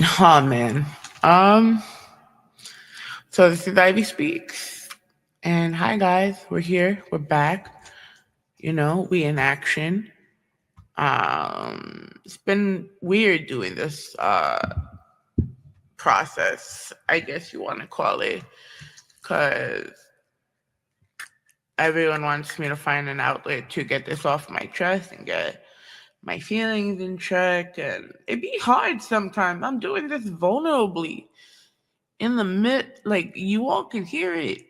Oh man. Um. So this is Ivy Speaks, and hi guys, we're here. We're back. We in action. It's been weird doing this process, I guess you want to call it, because everyone wants me to find an outlet to get this off my chest and get my feelings in check, and it be hard sometimes. I'm doing this vulnerably in the mid, like you all can hear it.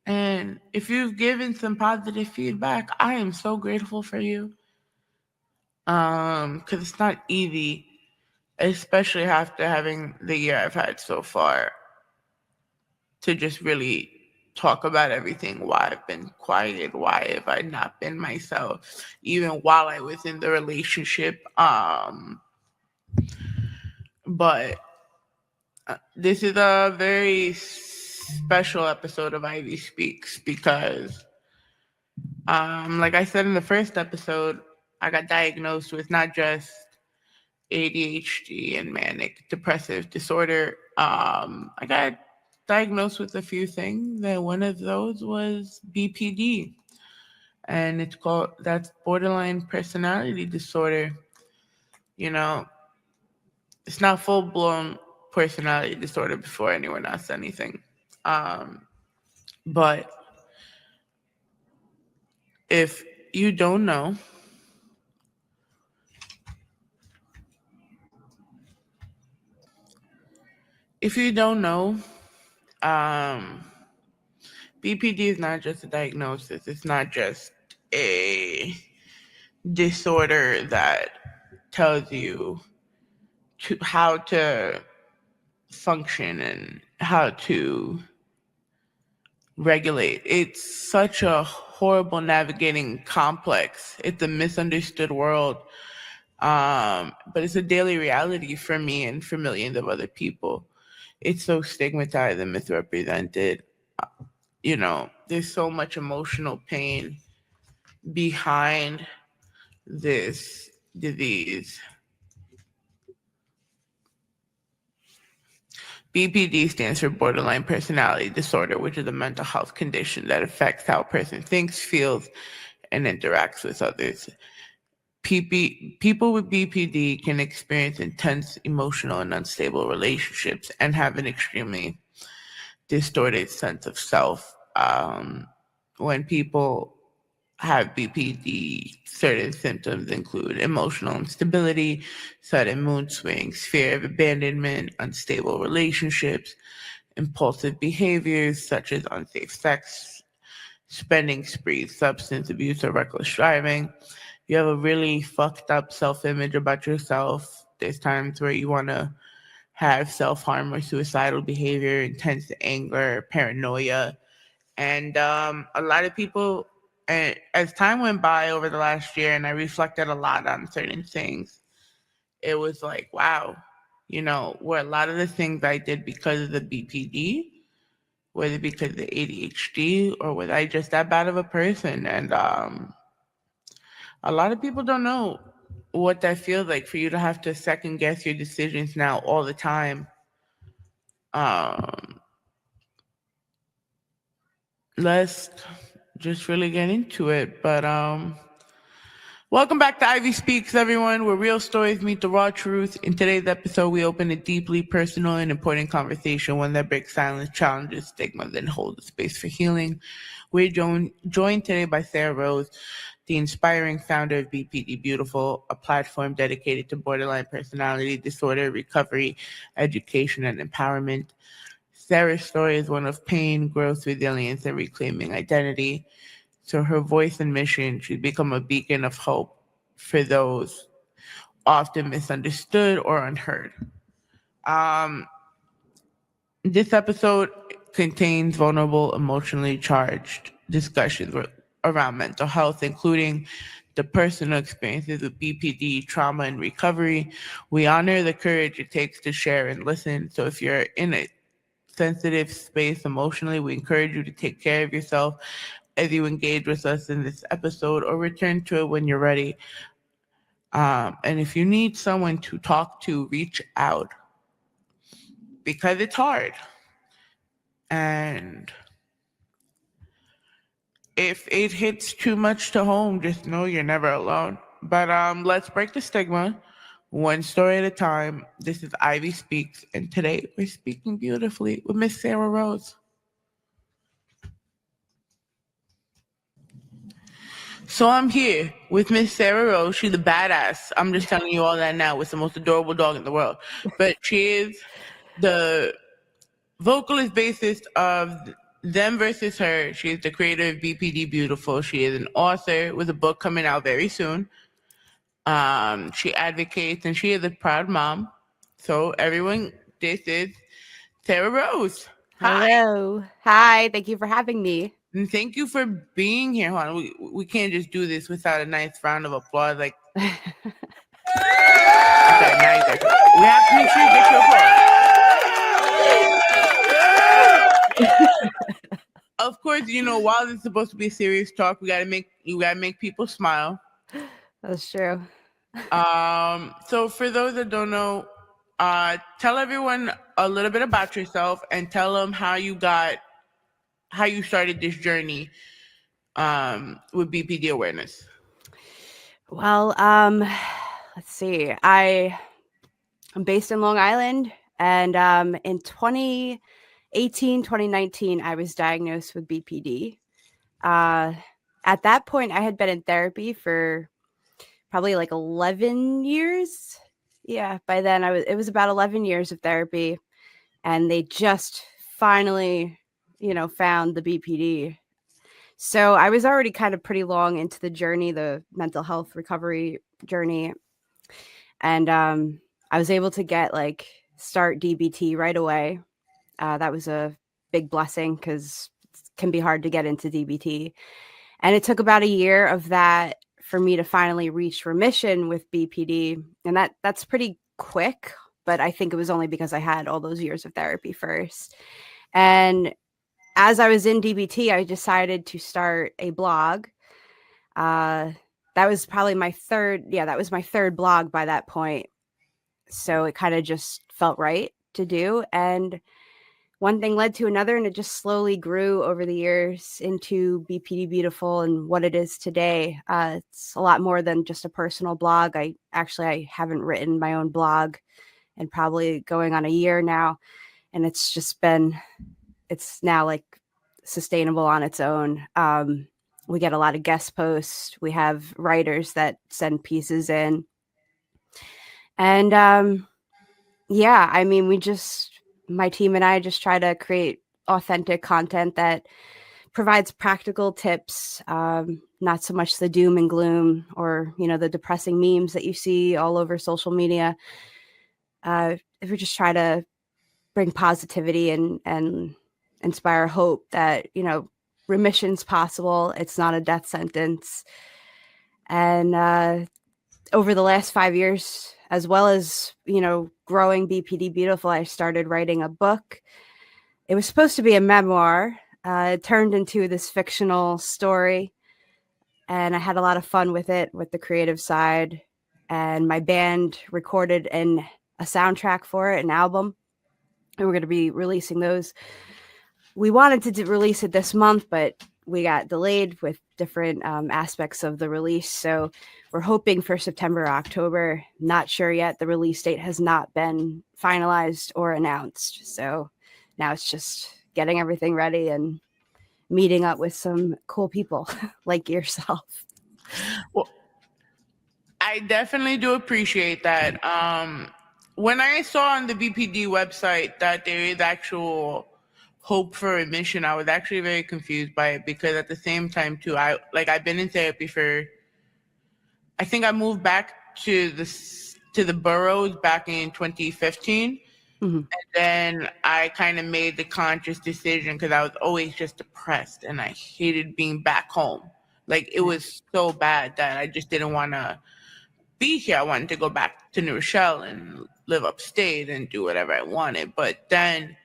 And if you've given some positive feedback, I am so grateful for you. Because it's not easy, especially after having the year I've had so far, to just really talk about everything. Why I've been quiet, why have I not been myself, even while I was in the relationship. But this is a very special episode of Ivy Speaks because like I said in the first episode, I got diagnosed with not just ADHD and manic depressive disorder. I got diagnosed with a few things, and one of those was BPD, and that's borderline personality disorder. You know, it's not full blown personality disorder before anyone asks anything. Um, but if you don't know, if you don't know, um, BPD is not just a diagnosis. It's not just a disorder that tells you how to function and how to regulate. It's such a horrible navigating complex. It's a misunderstood world. But it's a daily reality for me and for millions of other people. It's so stigmatized and misrepresented. There's so much emotional pain behind this disease. BPD stands for borderline personality disorder, which is a mental health condition that affects how a person thinks, feels, and interacts with others. People with BPD can experience intense emotional and unstable relationships and have an extremely distorted sense of self. When people have BPD, certain symptoms include emotional instability, sudden mood swings, fear of abandonment, unstable relationships, impulsive behaviors such as unsafe sex, spending sprees, substance abuse, or reckless driving. You have a really fucked up self image about yourself. There's times where you want to have self harm or suicidal behavior, intense anger, paranoia, and a lot of people, and as time went by over the last year and I reflected a lot on certain things, it was like, wow, were a lot of the things I did because of the BPD, was it because of the ADHD, or was I just that bad of a person? And a lot of people don't know what that feels like for you to have to second guess your decisions now all the time. Um, let's just really get into it. But welcome back to Ivy Speaks, everyone, where real stories meet the raw truth. In today's episode, we open a deeply personal and important conversation, one that breaks silence, challenges stigma, then holds a space for healing. We're joined today by Sarah Rose, the inspiring founder of BPD Beautiful, a platform dedicated to borderline personality disorder recovery, education, and empowerment. Sarah's story is one of pain, growth, resilience, and reclaiming identity. So her voice and mission should become a beacon of hope for those often misunderstood or unheard. Um, this episode contains vulnerable, emotionally charged discussions around mental health, including the personal experiences of BPD, trauma, and recovery. We honor the courage it takes to share and listen. So if you're in a sensitive space emotionally, we encourage you to take care of yourself as you engage with us in this episode, or return to it when you're ready. And if you need someone to talk to, reach out. because it's hard. And if it hits too much to home, just know you're never alone. But let's break the stigma one story at a time. This is Ivy Speaks, and today we're speaking beautifully with Miss Sarah Rose. So I'm here with Miss Sarah Rose. She's a badass. I'm just telling you all that now. It's the most adorable dog in the world. But she is the vocalist bassist of Them Versus Her. She is the creator of BPD Beautiful. She is an author with a book coming out very soon. She advocates and she is a proud mom. So everyone, this is Sarah Rose. Hi. Hello. Hi. Thank you for having me. And thank you for being here, hon. We can't just do this without a nice round of applause. Like, okay, now you guys. We have to make sure you get your applause. Of course, you know, while this is supposed to be a serious talk, you gotta make people smile. That's true. So for those that don't know, tell everyone a little bit about yourself and tell them how you started this journey with BPD awareness. Well, let's see. I'm based in Long Island, and in 2018, 2019, I was diagnosed with BPD. At that point, I had been in therapy for probably like 11 years. Yeah, by then it was about 11 years of therapy, and they just finally, found the BPD. So I was already kind of pretty long into the journey, the mental health recovery journey. And I was able to start DBT right away. That was a big blessing because it can be hard to get into DBT. And it took about a year of that for me to finally reach remission with BPD. And that's pretty quick, but I think it was only because I had all those years of therapy first. And as I was in DBT, I decided to start a blog. That was probably my third blog by that point. So it kind of just felt right to do. And one thing led to another, and it just slowly grew over the years into BPD Beautiful and what it is today. It's a lot more than just a personal blog. I haven't written my own blog in probably going on a year now. And it's now like sustainable on its own. We get a lot of guest posts. We have writers that send pieces in. And my team and I just try to create authentic content that provides practical tips, not so much the doom and gloom or, the depressing memes that you see all over social media. If we just try to bring positivity and inspire hope that, remission's possible. It's not a death sentence. And over the last 5 years, as well as, growing BPD Beautiful, I started writing a book. It was supposed to be a memoir. It turned into this fictional story. And I had a lot of fun with it, with the creative side. And my band recorded a soundtrack for it, an album. And we're going to be releasing those. We wanted to release it this month, but we got delayed with different aspects of the release. So we're hoping for September or October. Not sure yet. The release date has not been finalized or announced. So now it's just getting everything ready and meeting up with some cool people like yourself. Well, I definitely do appreciate that. When I saw on the BPD website that there is actual hope for remission, I was actually very confused by it because at the same time too, I've been in therapy for, I think I moved back to the boroughs back in 2015. Mm-hmm. And then I kind of made the conscious decision because I was always just depressed and I hated being back home. Like it was so bad that I just didn't want to be here. I wanted to go back to New Rochelle and live upstate and do whatever I wanted. But then,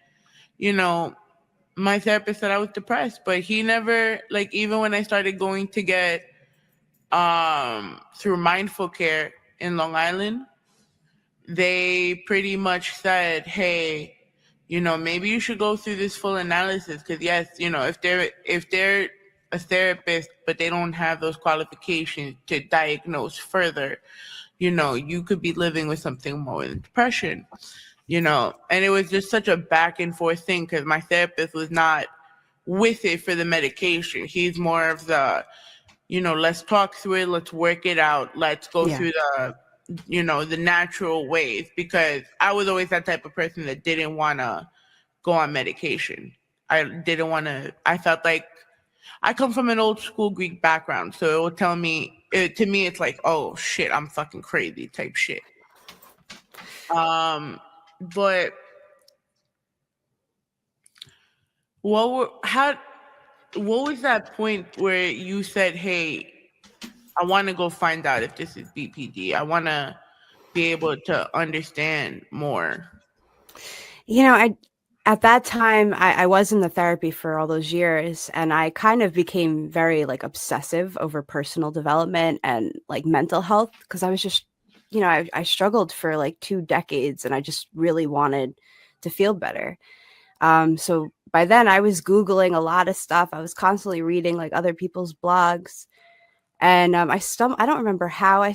my therapist said I was depressed, but he never, even when I started going to get through mindful care in Long Island, they pretty much said, hey, Maybe you should go through this full analysis because yes, if they're a therapist but they don't have those qualifications to diagnose further, you could be living with something more than depression. And it was just such a back and forth thing because my therapist was not with it for the medication. He's more of the, let's talk through it, let's work it out, let's go Yeah. through the natural ways, because I was always that type of person that didn't want to go on medication. I felt like I come from an old school Greek background, so it will tell me, to me, it's like, oh shit, I'm fucking crazy type shit. But what was that point where you said, hey, I want to go find out if this is BPD. I want to be able to understand more. I at that time I was in the therapy for all those years, and I kind of became very like obsessive over personal development and like mental health because I was just, I struggled for like 2 decades and I just really wanted to feel better. So by then I was Googling a lot of stuff. I was constantly reading like other people's blogs. And I don't remember how I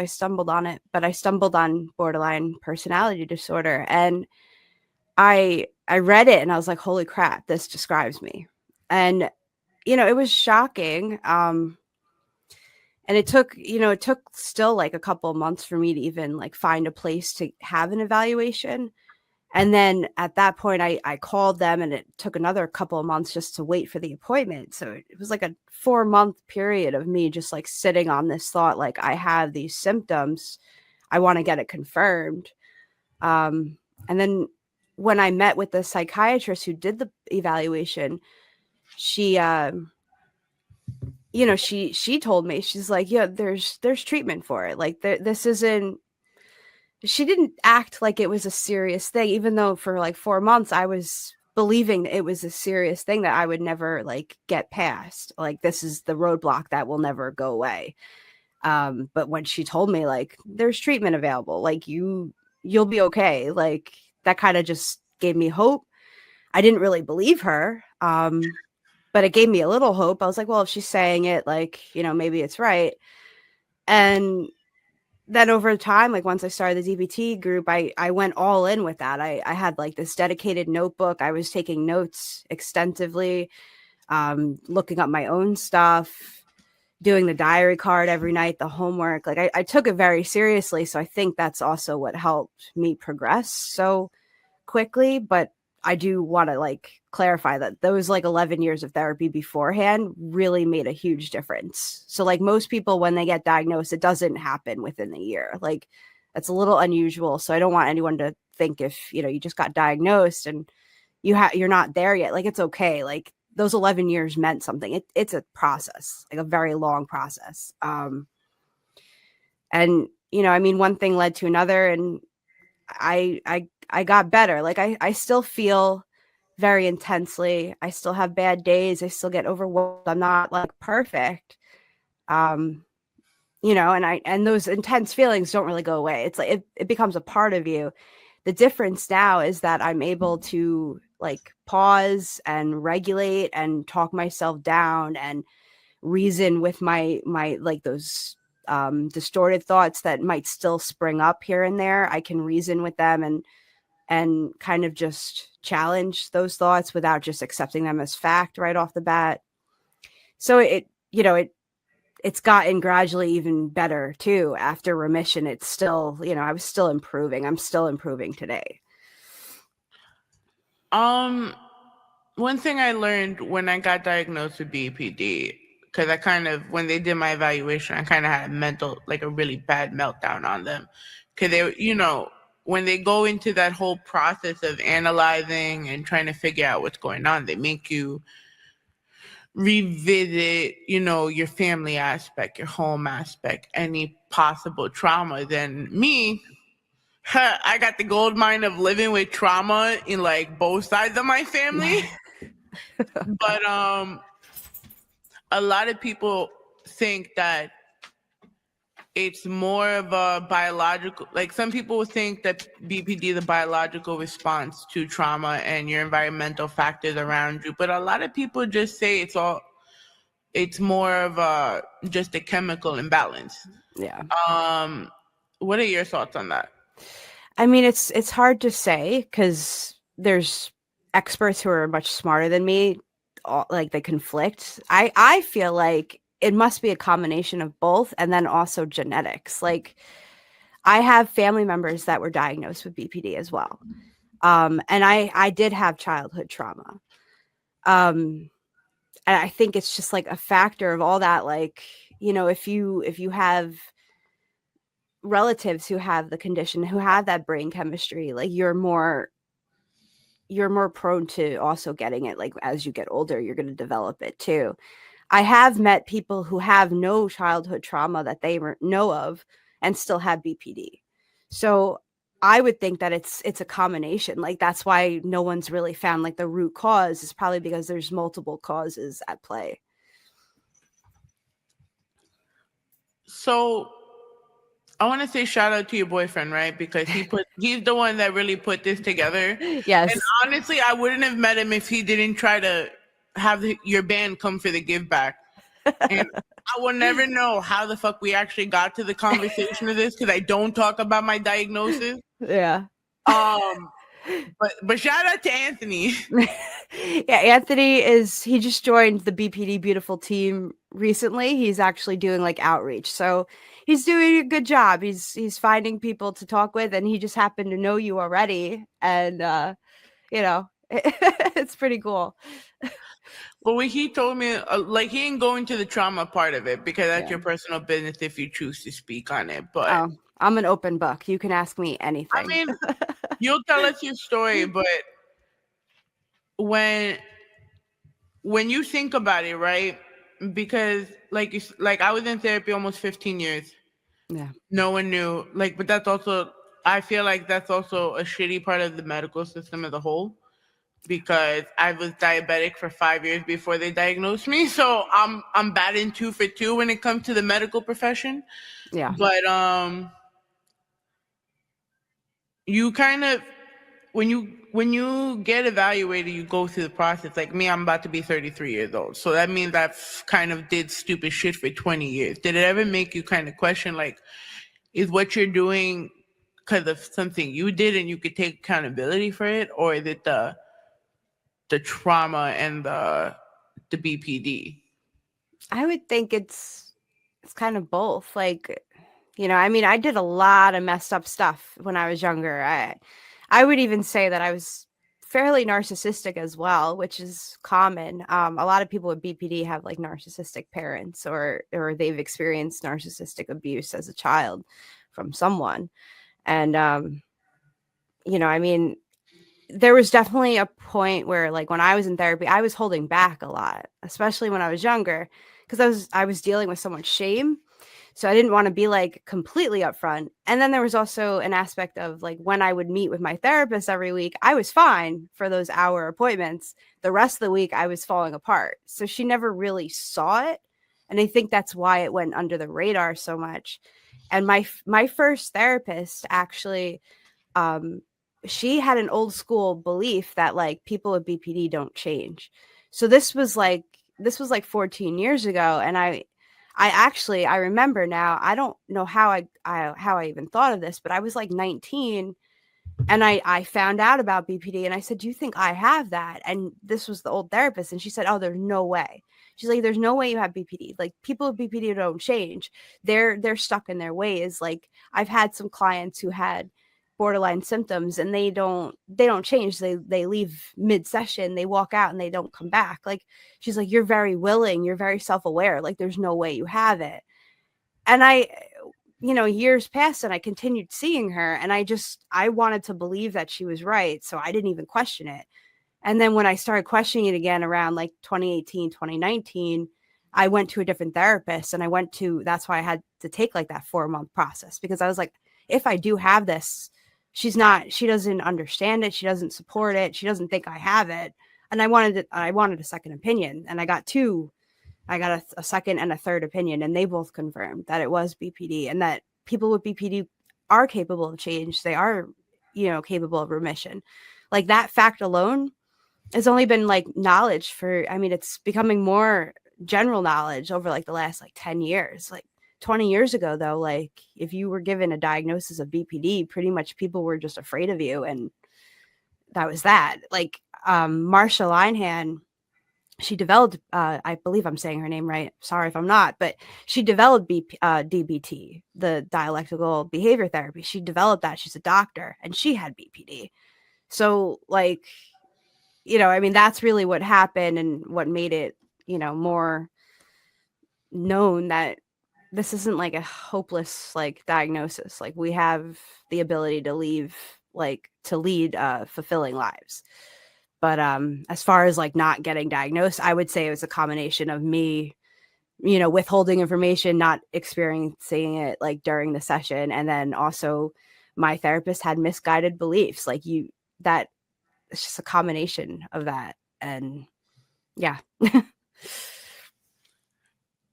stumbled on it, but I stumbled on borderline personality disorder, and I read it and I was like, holy crap, this describes me. And it was shocking. And it took still like a couple of months for me to even like find a place to have an evaluation. And then at that point, I called them, and it took another couple of months just to wait for the appointment. So it was like a 4-month period of me just like sitting on this thought, like I have these symptoms, I want to get it confirmed. And then when I met with the psychiatrist who did the evaluation, she, she told me, she's like, yeah, there's treatment for it. Like this isn't. She didn't act like it was a serious thing, even though for like 4 months I was believing it was a serious thing that I would never like get past. Like this is the roadblock that will never go away. But when she told me like there's treatment available, like you'll be okay, like that kind of just gave me hope. I didn't really believe her, but it gave me a little hope. I was like, well, if she's saying it, like maybe it's right. And then over time, like once I started the DBT group, I went all in with that. I had like this dedicated notebook. I was taking notes extensively, looking up my own stuff, doing the diary card every night, the homework. Like I took it very seriously. So I think that's also what helped me progress so quickly. But I do want to like clarify that those like 11 years of therapy beforehand really made a huge difference. So like most people, when they get diagnosed, it doesn't happen within the year. Like that's a little unusual. So I don't want anyone to think if, you just got diagnosed and you're not there yet. Like it's okay. Like those 11 years meant something. It's a process, like a very long process. And I mean, one thing led to another, and I got better. Like I still feel very intensely. I still have bad days. I still get overwhelmed. I'm not like perfect. And and those intense feelings don't really go away. It's like it becomes a part of you. The difference now is that I'm able to like pause and regulate and talk myself down and reason with my like those distorted thoughts that might still spring up here and there. I can reason with them and kind of just challenge those thoughts without just accepting them as fact right off the bat. So it's gotten gradually even better too. After remission, it's still, I was still improving. I'm still improving today. One thing I learned when I got diagnosed with BPD, because when they did my evaluation, I kind of had a really bad meltdown on them. Because when they go into that whole process of analyzing and trying to figure out what's going on, they make you revisit, your family aspect, your home aspect, any possible trauma. Then me, I got the gold mine of living with trauma in like both sides of my family. But a lot of people think that it's more of a biological, like some people would think that BPD is a biological response to trauma and your environmental factors around you, but a lot of people just say it's more of a just a chemical imbalance. Yeah. What are your thoughts on that? I mean, it's hard to say because there's experts who are much smarter than me, like they conflict. I feel like it must be a combination of both, and then also genetics. Like I have family members that were diagnosed with BPD as well, and I did have childhood trauma, and I think it's just like a factor of all that. Like, you know, if you have relatives who have the condition, who have that brain chemistry, like you're more prone to also getting it. Like as you get older, you're going to develop it too. I have met people who have no childhood trauma that they know of and still have BPD. So I would think that it's a combination. Like that's why no one's really found like the root cause, is probably because there's multiple causes at play. So I want to say shout out to your boyfriend, right? Because he's the one that really put this together. And Yes. honestly, I wouldn't have met him if he didn't try to have your band come for the give back. And I will never know how the fuck we actually got to the conversation of this because I don't talk about my diagnosis. Yeah. Um, but shout out to Anthony. Yeah, Anthony he just joined the BPD Beautiful team recently. He's actually doing like outreach. So he's doing a good job. He's finding people to talk with, and he just happened to know you already. And you know, it's pretty cool. But what he told me, like he ain't going to the trauma part of it because that's Yeah. your personal business if you choose to speak on it. But Oh, I'm an open book. You can ask me I anything. mean, you'll tell us your story, but when when you think about it, right? Because like I was in therapy almost 15 years. Yeah. No one knew. Like, but that's also I feel like that's also a shitty part of the medical system as a whole because I was diabetic for 5 years before they diagnosed me. So I'm batting 2 for 2 when it comes to the medical profession. Yeah. But you kind of when you get evaluated, you go through the process. Like me, I'm about to be 33 years old, so that means I've kind of did stupid shit for 20 years. Did it ever make you kind of question, like, is what you're doing because of something you did and you could take accountability for it, or is it the trauma and the BPD? I would think it's kind of both. Like, you know, I mean, I did a lot of messed up stuff when I was younger. I would even say that I was fairly narcissistic as well, which is common. A lot of people with BPD have like narcissistic parents, or they've experienced narcissistic abuse as a child from someone. And you know, I mean, there was definitely a point where like when I was in therapy, I was holding back a lot, especially when I was younger, because I was dealing with so much shame. So I didn't want to be like completely upfront. And then there was also an aspect of like when I would meet with my therapist every week, I was fine for those hour appointments. The rest of the week I was falling apart. So she never really saw it. And I think that's why it went under the radar so much. And my first therapist actually, um she had an old school belief that like people with BPD don't change. So this was like 14 years ago, and I remember now. I don't know how I even thought of this, but I was like 19, and I found out about BPD, and I said, "Do you think I have that?" And this was the old therapist, and she said, "Oh, there's no way." She's like, "There's no way you have BPD. Like people with BPD don't change. They're stuck in their ways." Like I've had some clients who had borderline symptoms, and they don't change. They leave mid session, they walk out, and they don't come back. Like she's like, "You're very willing, you're very self aware. Like there's no way you have it." And years passed, and I continued seeing her, and I wanted to believe that she was right. So I didn't even question it. And then when I started questioning it again around like 2018, 2019, I went to a different therapist, and that's why I had to take like that 4-month process, because I was like, if I do have this, she doesn't understand it. She doesn't support it. She doesn't think I have it. And I wanted a second opinion, and I got two. I got a second and a third opinion, and they both confirmed that it was BPD and that people with BPD are capable of change. They are, capable of remission. Like that fact alone has only been like knowledge for, I mean, it's becoming more general knowledge over like the last like 10 years. Like 20 years ago, though, like if you were given a diagnosis of BPD, pretty much people were just afraid of you. And that was that. Like Marsha Linehan, she developed, I believe I'm saying her name right. Sorry if I'm not, but she developed DBT, the dialectical behavior therapy. She developed that. She's a doctor and she had BPD. So like, I mean, that's really what happened and what made it, more known that this isn't like a hopeless like diagnosis. Like we have the ability to lead fulfilling lives. But as far as like not getting diagnosed, I would say it was a combination of me, withholding information, not experiencing it like during the session, and then also my therapist had misguided beliefs. Like that it's just a combination of that. And yeah.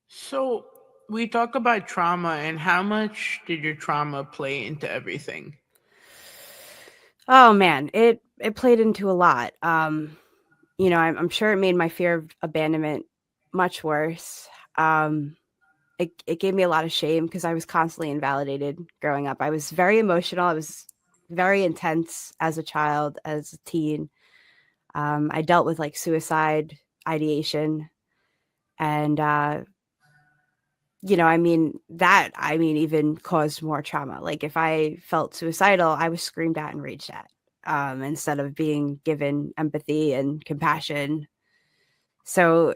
So we talk about trauma, and how much did your trauma play into everything? Oh man, it played into a lot. I'm sure it made my fear of abandonment much worse. It gave me a lot of shame because I was constantly invalidated growing up. I was very emotional. I was very intense as a child, as a teen. I dealt with like suicide ideation, and even caused more trauma. Like if I felt suicidal, I was screamed at and raged at, instead of being given empathy and compassion. So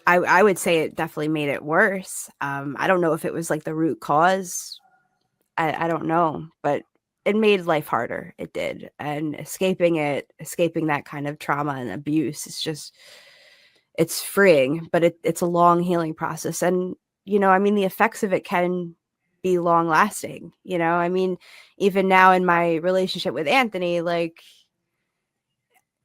I would say it definitely made it worse. I don't know if it was like the root cause. I don't know, but it made life harder. It did. And escaping that kind of trauma and abuse, it's freeing, but it's a long healing process. And, the effects of it can be long lasting. Even now in my relationship with Anthony, like,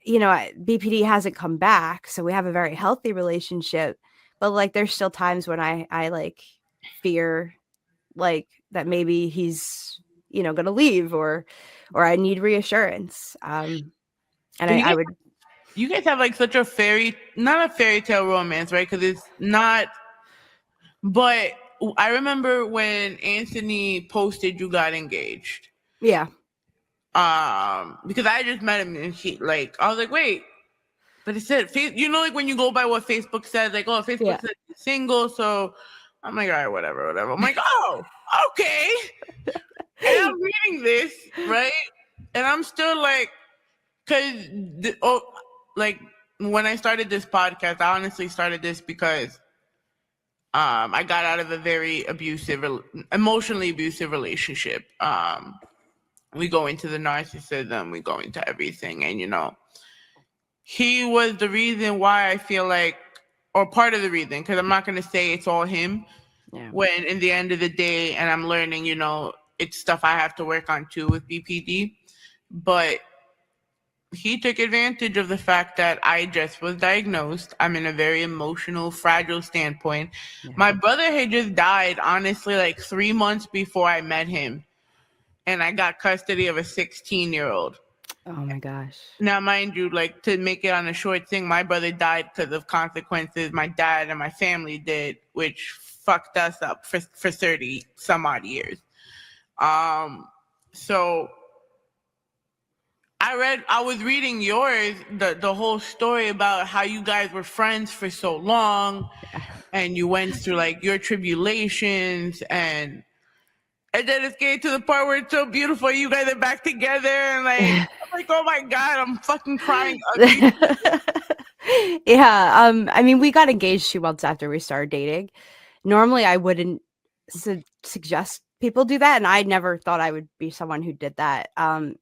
BPD hasn't come back. So we have a very healthy relationship, but like, there's still times when I like fear like that maybe he's, going to leave or I need reassurance. And So I would, you guys have like such not a fairy tale romance, right? Because it's not. But I remember when Anthony posted you got engaged. yeah. Because I just met him and I was like, wait, but it said, like when you go by what Facebook says, like, oh, Facebook says you're single, so I'm like, all right, whatever. I'm like, oh, okay. And I'm reading this, right? And I'm still like, like when I started this podcast, I honestly started this because I got out of a very emotionally abusive relationship. We go into the narcissism, we go into everything, and he was the reason why I feel like, or part of the reason, because I'm not going to say it's all him. Yeah. When in the end of the day, and I'm learning, it's stuff I have to work on too with BPD, but he took advantage of the fact that I just was diagnosed. I'm in a very emotional, fragile standpoint. Yeah. My brother had just died, honestly, like 3 months before I met him, and I got custody of a 16-year-old. Oh my gosh. Now, mind you, like to make it on a short thing, my brother died because of consequences my dad and my family did, which fucked us up for 30 some odd years. So I was reading yours, the whole story about how you guys were friends for so long, and you went through like your tribulations, and then it's getting to the part where it's so beautiful. You guys are back together, and I'm like, oh my God, I'm fucking crying ugly. Yeah. We got engaged 2 months after we started dating. Normally, I wouldn't suggest people do that, and I never thought I would be someone who did that.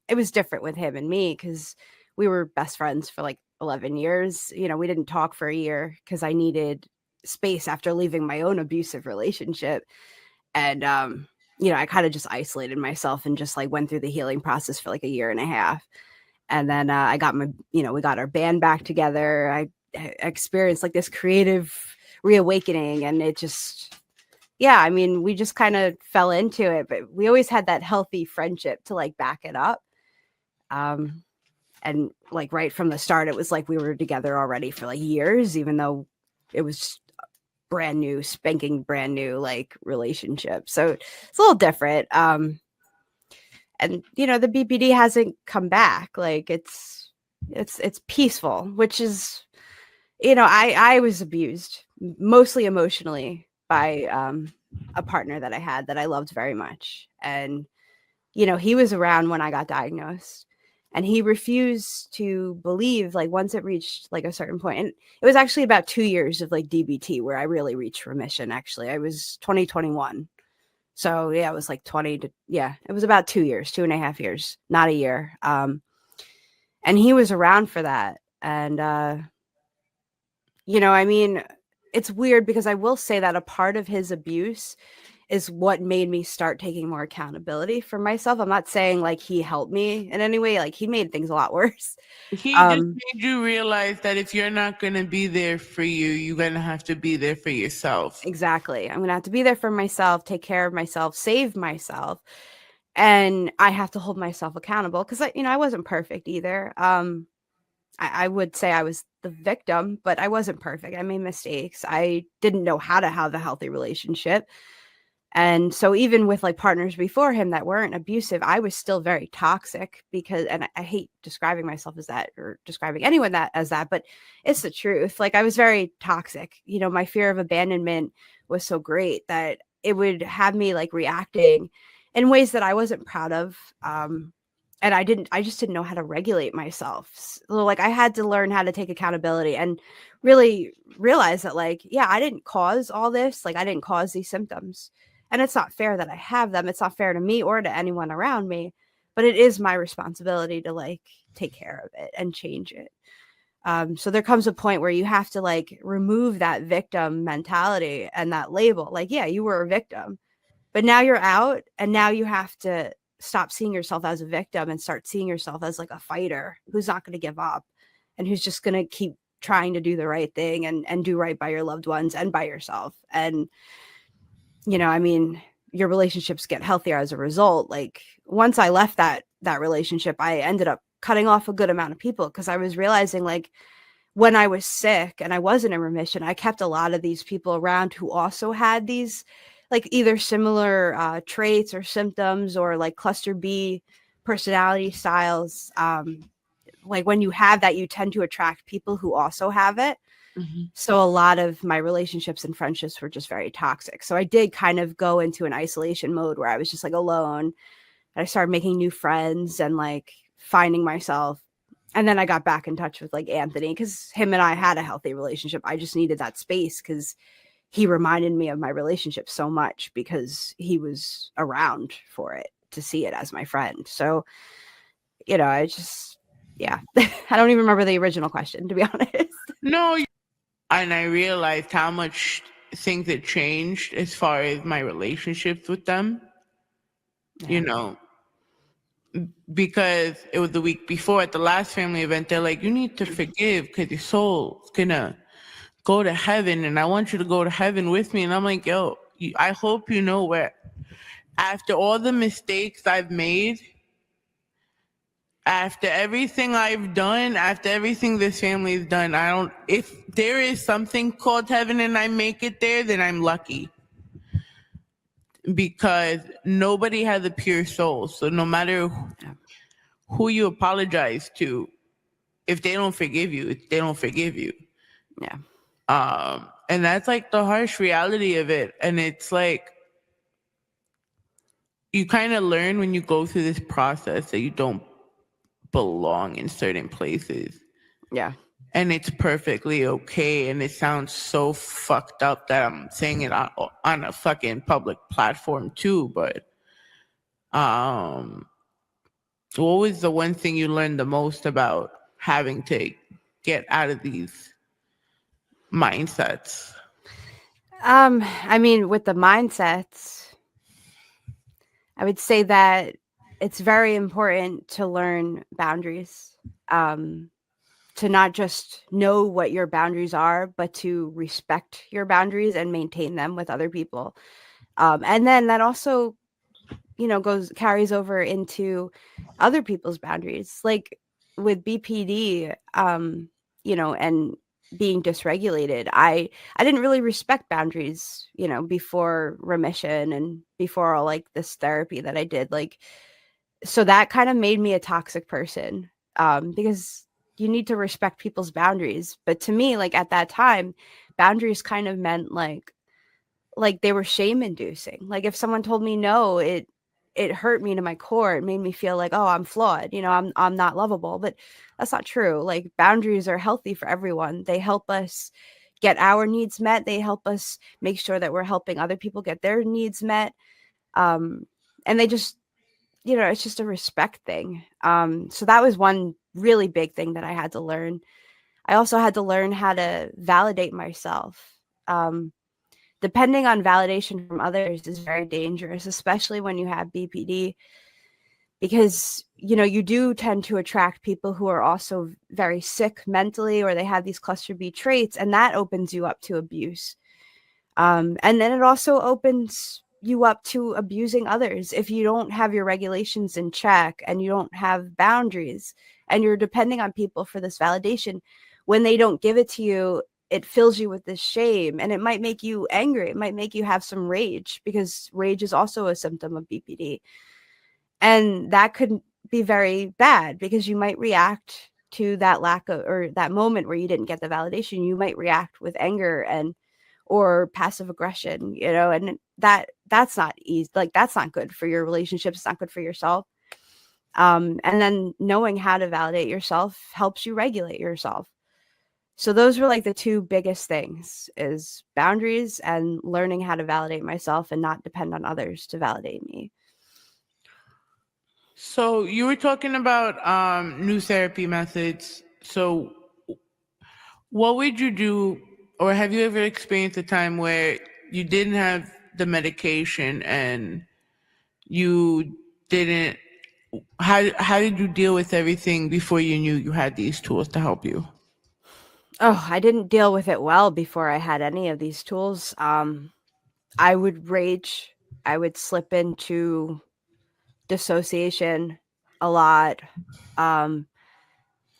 It was different with him and me because we were best friends for like 11 years. We didn't talk for a year because I needed space after leaving my own abusive relationship, and I kind of just isolated myself and just like went through the healing process for like a year and a half. And then I got we got our band back together. I experienced like this creative reawakening. And it just, yeah, I mean, we just kind of fell into it, but we always had that healthy friendship to like back it up. And like right from the start, it was like we were together already for like years, even though it was brand new, spanking brand new like relationship. So it's a little different. And you know, the BPD hasn't come back. Like it's peaceful, which is, you know, I was abused mostly emotionally by a partner that I had that I loved very much. And you know, he was around when I got diagnosed, and he refused to believe, like once it reached like a certain point, and it was actually about 2 years of like DBT where I really reached remission. Actually, I was 2021. So yeah, it was like 20 to, yeah, it was about 2 years, 2.5 years, not a year. And he was around for that. And, you know, I mean, it's weird because I will say that a part of his abuse is what made me start taking more accountability for myself. I'm not saying like he helped me in any way, like he made things a lot worse. He just made you realize that if you're not going to be there for you, you're going to have to be there for yourself. Exactly. I'm going to have to be there for myself, take care of myself, save myself. And I have to hold myself accountable because you know, I wasn't perfect either. I would say I was the victim, but I wasn't perfect. I made mistakes. I didn't know how to have a healthy relationship. And so even with like partners before him that weren't abusive, I was still very toxic because, and I hate describing myself as that or describing anyone that as that, but it's the truth. Like I was very toxic. You know, my fear of abandonment was so great that it would have me like reacting in ways that I wasn't proud of. And I just didn't know how to regulate myself. So like I had to learn how to take accountability and really realize that like, yeah, I didn't cause all this. Like I didn't cause these symptoms. And it's not fair that I have them. It's not fair to me or to anyone around me, but it is my responsibility to like take care of it and change it. So there comes a point where you have to like remove that victim mentality and that label. Like, yeah, you were a victim, but now you're out and now you have to stop seeing yourself as a victim and start seeing yourself as like a fighter who's not going to give up and who's just going to keep trying to do the right thing and do right by your loved ones and by yourself. And you know, I mean, your relationships get healthier as a result. Like once I left that relationship, I ended up cutting off a good amount of people because I was realizing like when I was sick and I wasn't in remission, I kept a lot of these people around who also had these like either similar traits or symptoms or like cluster B personality styles. Like when you have that, you tend to attract people who also have it. Mm-hmm. So a lot of my relationships and friendships were just very toxic. So I did kind of go into an isolation mode where I was just like alone. And I started making new friends and like finding myself. And then I got back in touch with like Anthony because him and I had a healthy relationship. I just needed that space because he reminded me of my relationship so much because he was around for it to see it as my friend. So, you know, I just, yeah, I don't even remember the original question, to be honest. No, and I realized how much things had changed as far as my relationships with them. Yeah. You know, because it was the week before at the last family event, they're like, you need to forgive because your soul's gonna go to heaven and I want you to go to heaven with me. And I'm like, yo, I hope you know where, after all the mistakes I've made, after everything I've done, after everything this family's done, if there is something called heaven and I make it there, then I'm lucky. Because nobody has a pure soul. So no matter who you apologize to, if they don't forgive you, they don't forgive you. Yeah. And that's like the harsh reality of it. And it's like you kind of learn when you go through this process that you don't belong in certain places. Yeah. And it's perfectly okay. And it sounds so fucked up that I'm saying it on a fucking public platform too. But what was the one thing you learned the most about having to get out of these mindsets? I mean, with the mindsets, I would say that it's very important to learn boundaries, to not just know what your boundaries are, but to respect your boundaries and maintain them with other people. And then that also, carries over into other people's boundaries. Like with BPD, and being dysregulated, I didn't really respect boundaries, before remission and before all like this therapy that I did. Like, so that kind of made me a toxic person, because you need to respect people's boundaries. But to me, like at that time, boundaries kind of meant like they were shame inducing. Like if someone told me no, it hurt me to my core. It made me feel like, oh, I'm flawed, I'm not lovable. But that's not true. Like boundaries are healthy for everyone. They help us get our needs met. They help us make sure that we're helping other people get their needs met. And they just, it's just a respect thing. So that was one really big thing that I had to learn. I also had to learn how to validate myself. Depending on validation from others is very dangerous, especially when you have BPD, because you do tend to attract people who are also very sick mentally, or they have these cluster B traits, and that opens you up to abuse. And then it also opens you up to abusing others if you don't have your regulations in check and you don't have boundaries and you're depending on people for this validation. When they don't give it to you, it fills you with this shame, and it might make you angry. It might make you have some rage, because rage is also a symptom of BPD. And that could be very bad, because you might react to that lack of, or that moment where you didn't get the validation. You might react with anger and or passive aggression, and that's not easy. Like that's not good for your relationships. It's not good for yourself. And then knowing how to validate yourself helps you regulate yourself. So those were like the two biggest things, is boundaries and learning how to validate myself and not depend on others to validate me. So you were talking about new therapy methods. So what would you do, or have you ever experienced a time where you didn't have the medication and you didn't? How did you deal with everything before you knew you had these tools to help you? Oh, I didn't deal with it well before I had any of these tools. I would rage. I would slip into dissociation a lot. Um,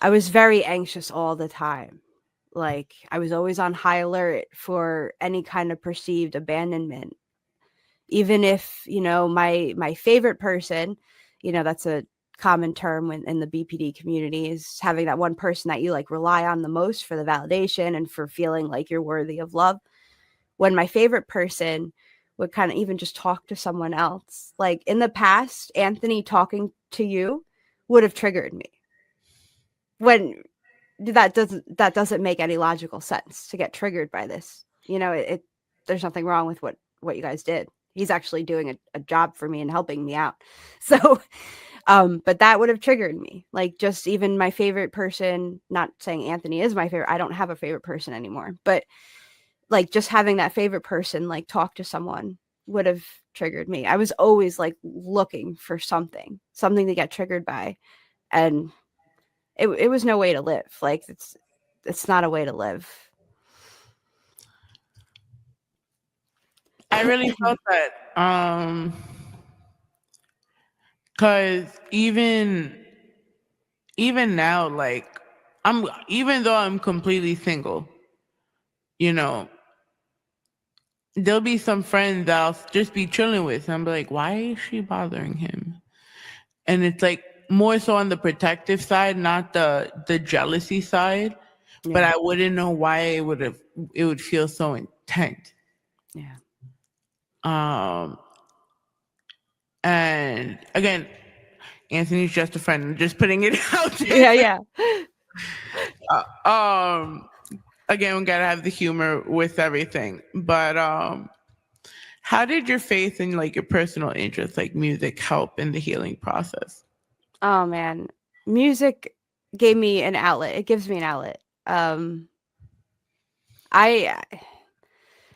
I was very anxious all the time. Like I was always on high alert for any kind of perceived abandonment. Even if, my favorite person, that's a common term in the BPD community, is having that one person that you like rely on the most for the validation and for feeling like you're worthy of love. When my favorite person would kind of even just talk to someone else, like in the past, Anthony talking to you would have triggered me, when that doesn't make any logical sense to get triggered by this. It there's nothing wrong with what you guys did. He's actually doing a job for me and helping me out. So but that would have triggered me. Like just even my favorite person, not saying Anthony is my favorite, I don't have a favorite person anymore, but like just having that favorite person like talk to someone would have triggered me. I was always like looking for something to get triggered by, and it was no way to live. Like it's not a way to live. I really felt that. Cause even now, like even though I'm completely single, you know, there'll be some friends that I'll just be chilling with, and I'm like, why is she bothering him? And it's like more so on the protective side, not the jealousy side. But Yeah. I wouldn't know why it would feel so intense. Yeah. Um, and again, Anthony's just a friend. I'm just putting it out there. Yeah. Yeah. Um, again, we gotta have the humor with everything. But how did your faith and like your personal interests, like music, help in the healing process? Oh man, music gave me an outlet. It gives me an outlet. I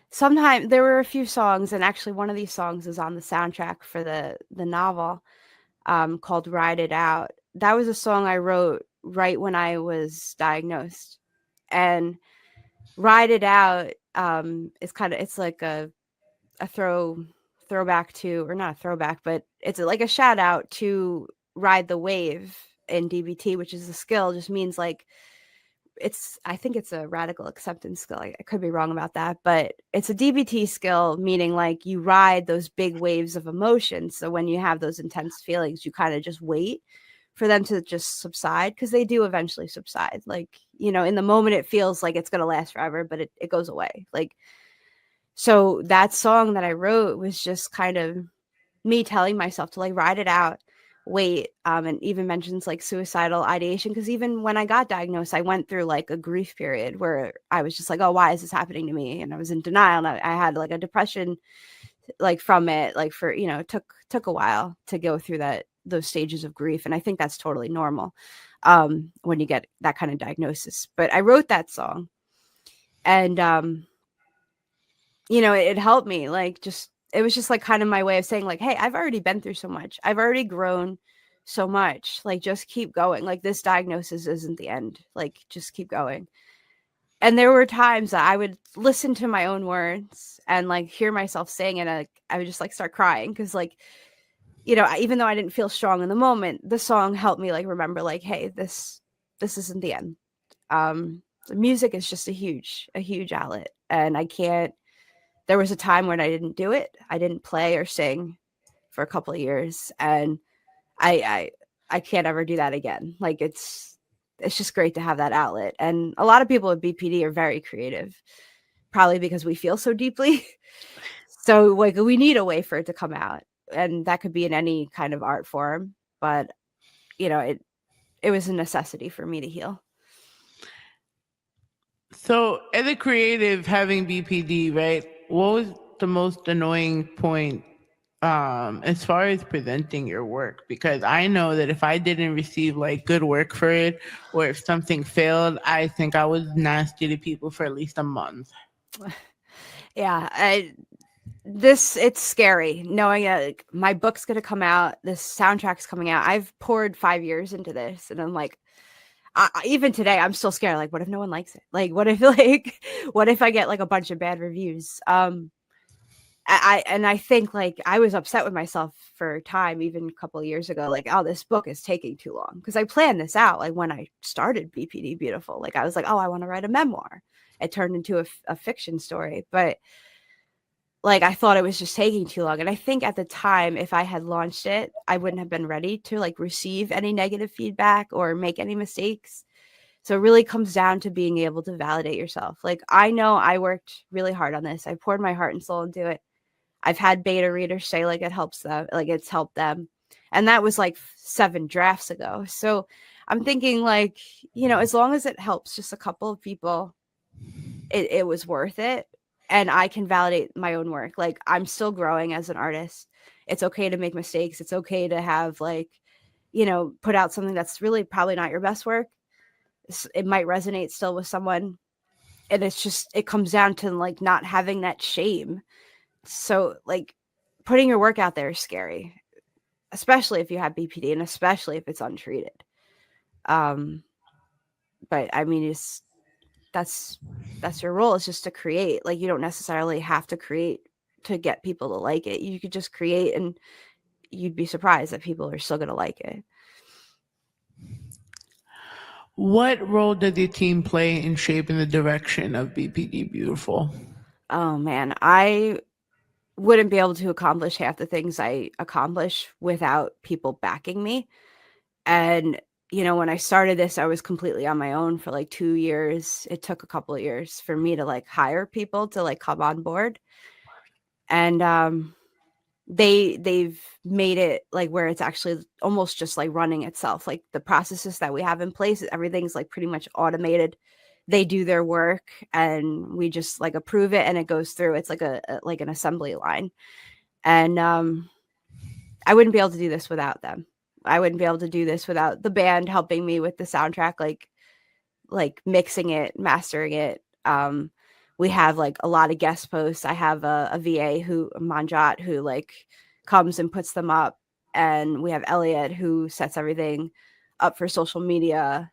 Sometimes there were a few songs, and actually one of these songs is on the soundtrack for the novel, called "Ride It Out." That was a song I wrote right when I was diagnosed. And Ride It Out it's like a throwback to, or not a throwback, but it's like a shout out to Ride the Wave in DBT, which is a skill, just means like I think it's a radical acceptance skill. I could be wrong about that, but it's a DBT skill, meaning like you ride those big waves of emotion. So when you have those intense feelings, you kind of just wait for them to just subside, because they do eventually subside. Like, in the moment it feels like it's going to last forever, but it goes away. Like, so that song that I wrote was just kind of me telling myself to like ride it out, wait, and even mentions like suicidal ideation, because even when I got diagnosed, I went through like a grief period where I was just like, oh, why is this happening to me? And I was in denial, and I had like a depression like from it, like for it took a while to go through those stages of grief, and I think that's totally normal when you get that kind of diagnosis. But I wrote that song, and it helped me. Like, just it was just like kind of my way of saying like, hey, I've already been through so much, I've already grown so much, like just keep going. Like, this diagnosis isn't the end, like just keep going. And there were times that I would listen to my own words and like hear myself saying it, and I would just like start crying, because like, even though I didn't feel strong in the moment, the song helped me like remember like, hey, this isn't the end. The music is just a huge outlet, and there was a time when I didn't do it. I didn't play or sing for a couple of years, and I can't ever do that again. Like, it's just great to have that outlet. And a lot of people with BPD are very creative, probably because we feel so deeply. So like we need a way for it to come out, and that could be in any kind of art form. But it was a necessity for me to heal. So, as a creative having BPD, right? What was the most annoying point as far as presenting your work? Because I know that if I didn't receive like good work for it, or if something failed, I think I was nasty to people for at least a month. Yeah, it's scary knowing that like, my book's gonna come out, this soundtrack's coming out. I've poured 5 years into this, and I'm like, even today, I'm still scared. Like, what if no one likes it? Like, what if what if I get like a bunch of bad reviews? I think like I was upset with myself for a time, even a couple of years ago, like, oh, this book is taking too long, because I planned this out. Like, when I started BPD Beautiful, like I was like, oh, I want to write a memoir. It turned into a fiction story, but like I thought it was just taking too long. And I think at the time, if I had launched it, I wouldn't have been ready to like receive any negative feedback or make any mistakes. So it really comes down to being able to validate yourself. Like, I know I worked really hard on this. I poured my heart and soul into it. I've had beta readers say like it helps them, like it's helped them. And that was like 7 drafts ago. So I'm thinking like, as long as it helps just a couple of people, it was worth it. And I can validate my own work. Like, I'm still growing as an artist. It's okay to make mistakes. It's okay to have like, put out something that's really probably not your best work. It might resonate still with someone. And it comes down to like not having that shame. So like putting your work out there is scary, especially if you have BPD and especially if it's untreated. But I mean, that's your role, is just to create. Like, you don't necessarily have to create to get people to like it. You could just create, and you'd be surprised that people are still going to like it. What role did your team play in shaping the direction of BPD Beautiful? Oh man, I wouldn't be able to accomplish half the things I accomplish without people backing me. And when I started this, I was completely on my own for like 2 years. It took a couple of years for me to like hire people to like come on board. And they've made it like where it's actually almost just like running itself. Like, the processes that we have in place, everything's like pretty much automated. They do their work, and we just like approve it, and it goes through. It's like like an assembly line. And I wouldn't be able to do this without them. I wouldn't be able to do this without the band helping me with the soundtrack, like mixing it, mastering it. We have like a lot of guest posts. I have a VA Manjat, who like comes and puts them up. And we have Elliot, who sets everything up for social media.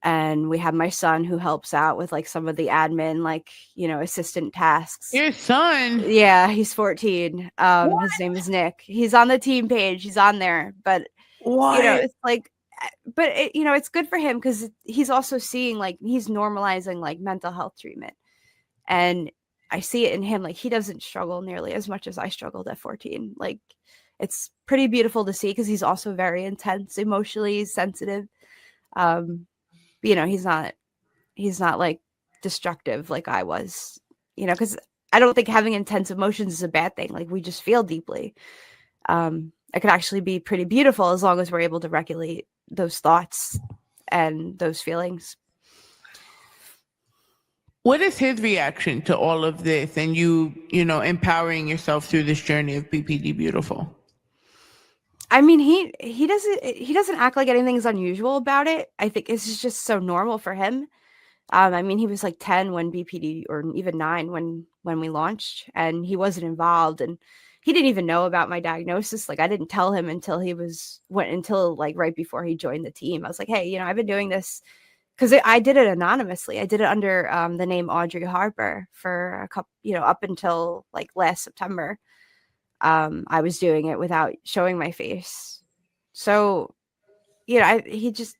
And we have my son who helps out with like some of the admin, like, assistant tasks. Your son? Yeah, he's 14. What? His name is Nick. He's on the team page. He's on there, but What? it's like, but it's good for him because he's also seeing like he's normalizing like mental health treatment, and I see it in him. Like he doesn't struggle nearly as much as I struggled at 14. Like it's pretty beautiful to see because he's also very intense, emotionally sensitive. Um, he's not like destructive like I was, because I don't think having intense emotions is a bad thing. Like we just feel deeply. It could actually be pretty beautiful as long as we're able to regulate those thoughts and those feelings. What is his reaction to all of this and empowering yourself through this journey of BPD Beautiful? I mean, he doesn't act like anything's unusual about it. I think it's just so normal for him. I mean, he was like 10 when BPD, or even 9 when we launched, and he wasn't involved, and he didn't even know about my diagnosis. Like I didn't tell him until like right before he joined the team. I was like, hey, I've been doing this because I did it anonymously. I did it under the name Audrey Harper for a couple, up until like last September. I was doing it without showing my face. So, it's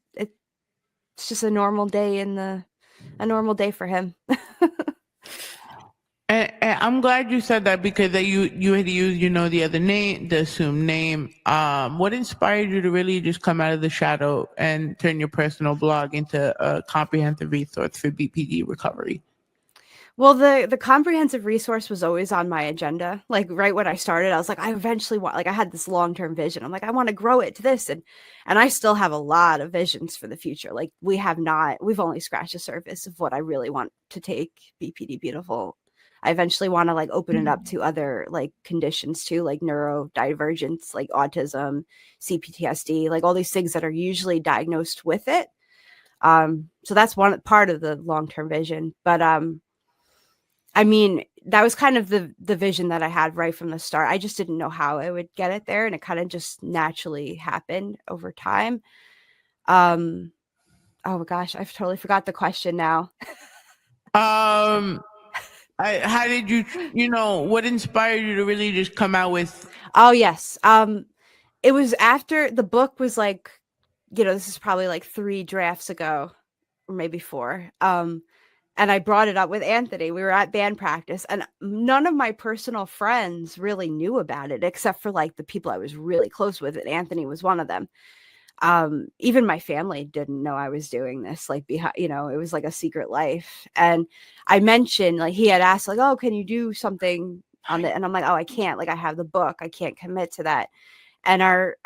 just a normal day a normal day for him. And I'm glad you said that because that you had used the other name, the assumed name. What inspired you to really just come out of the shadow and turn your personal blog into a comprehensive resource for BPD recovery? Well, the comprehensive resource was always on my agenda. Like right when I started, I was like, I eventually want, like I had this long-term vision. I'm like, I want to grow it to this. And I still have a lot of visions for the future. Like we've only scratched the surface of what I really want to take BPD Beautiful. I eventually want to like open it up to other like conditions too, like neurodivergence, like autism, CPTSD, like all these things that are usually diagnosed with it. So that's one part of the long-term vision. But I mean, that was kind of the vision that I had right from the start. I just didn't know how I would get it there, and it kind of just naturally happened over time. Um, oh my gosh, I've totally forgot the question now. Um, how did what inspired you to really just come out with? Oh yes. It was after the book was like, this is probably like 3 drafts ago, or maybe 4. And I brought it up with Anthony. We were at band practice, and none of my personal friends really knew about it except for like the people I was really close with, and Anthony was one of them. Even my family didn't know I was doing this, like behind, it was like a secret life. And I mentioned, like, he had asked like, oh, can you do something on it? And I'm like, oh, I can't, like I have the book, I can't commit to that. And our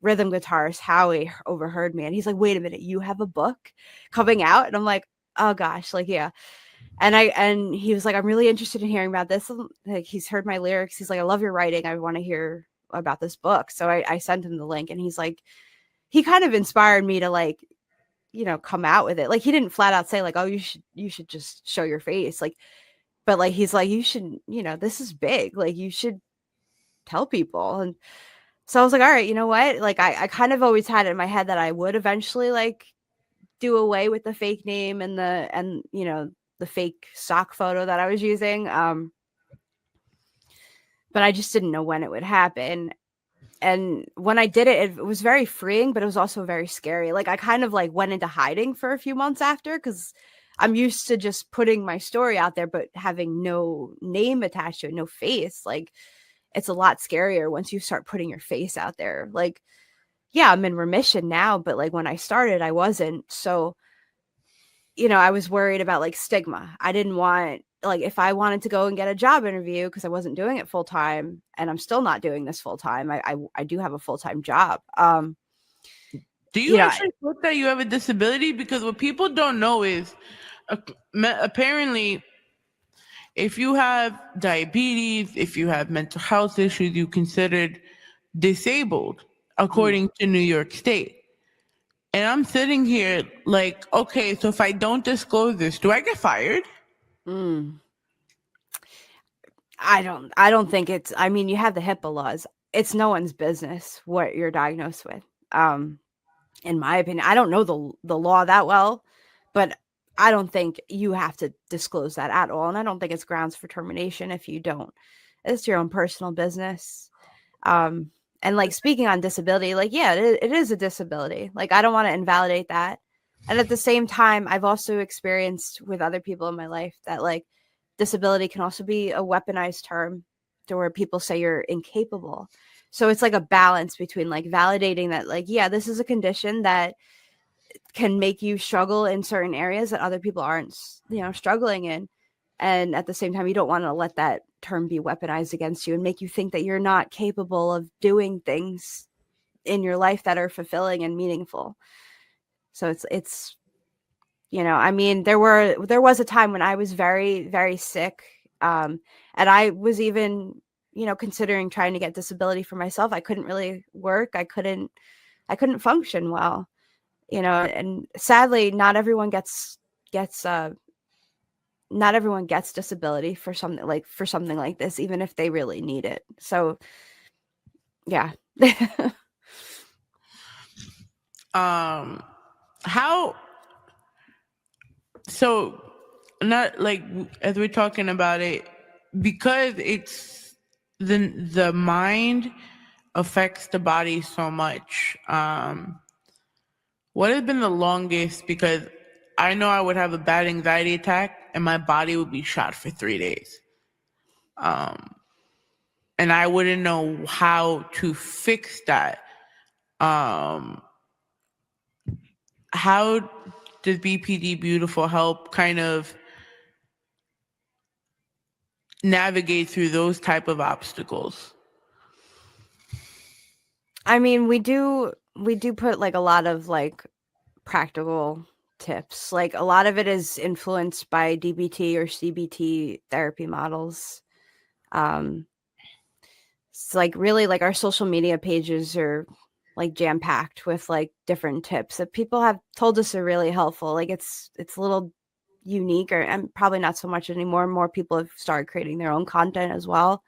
rhythm guitarist Howie overheard me, and he's like, wait a minute, you have a book coming out? And I'm like, oh gosh, like, yeah. And he was like, I'm really interested in hearing about this. Like, he's heard my lyrics, he's like, I love your writing, I want to hear about this book. So I sent him the link, and he's like, he kind of inspired me to like, come out with it. Like he didn't flat out say like, oh, you should just show your face, like, but like he's like, you should, this is big, like you should tell people. And so I was like, all right, you know what, like I kind of always had it in my head that I would eventually like do away with the fake name and the fake stock photo that I was using. But I just didn't know when it would happen. And when I did it, it was very freeing, but it was also very scary. Like I kind of like went into hiding for a few months after, because I'm used to just putting my story out there, but having no name attached to it, no face. Like it's a lot scarier once you start putting your face out there. Like, yeah, I'm in remission now, but like when I started, I wasn't. So, I was worried about like stigma. I didn't want, like, if I wanted to go and get a job interview, because I wasn't doing it full time, and I'm still not doing this full time. I do have a full time job. Do You you know, actually think that you have a disability? Because what people don't know is apparently if you have diabetes, if you have mental health issues, you considered disabled mm, according to New York State. And I'm sitting here like, okay, so if I don't disclose this, do I get fired? mm, I don't think it's. I mean, you have the HIPAA laws. It's no one's business what you're diagnosed with. Um, in my opinion. I don't know the law that well, but I don't think you have to disclose that at all. And I don't think it's grounds for termination if you don't. It's your own personal business. Um, and like speaking on disability, like, yeah, it is a disability. Like, I don't want to invalidate that. And at the same time, I've also experienced with other people in my life that like disability can also be a weaponized term to where people say you're incapable. So it's like a balance between like validating that, like, yeah, this is a condition that can make you struggle in certain areas that other people aren't, struggling in. And at the same time, you don't want to let that term be weaponized against you and make you think that you're not capable of doing things in your life that are fulfilling and meaningful. So it's I mean, there was a time when I was very, very sick. And I was even, considering trying to get disability for myself. I couldn't really work. I couldn't function well, and sadly gets not everyone gets disability for something like this, even if they really need it. So yeah. How so not like as we're talking about it, because it's the mind affects the body so much. What has been the longest? Because I know I would have a bad anxiety attack and my body would be shot for 3 days. And I wouldn't know how to fix that. Um, how does BPD Beautiful help kind of navigate through those type of obstacles? I mean, we do put like a lot of like practical tips. Like a lot of it is influenced by DBT or CBT therapy models. Um, it's like really like our social media pages are like jam packed with like different tips that people have told us are really helpful. Like it's a little unique, or and probably not so much anymore. More people have started creating their own content as well.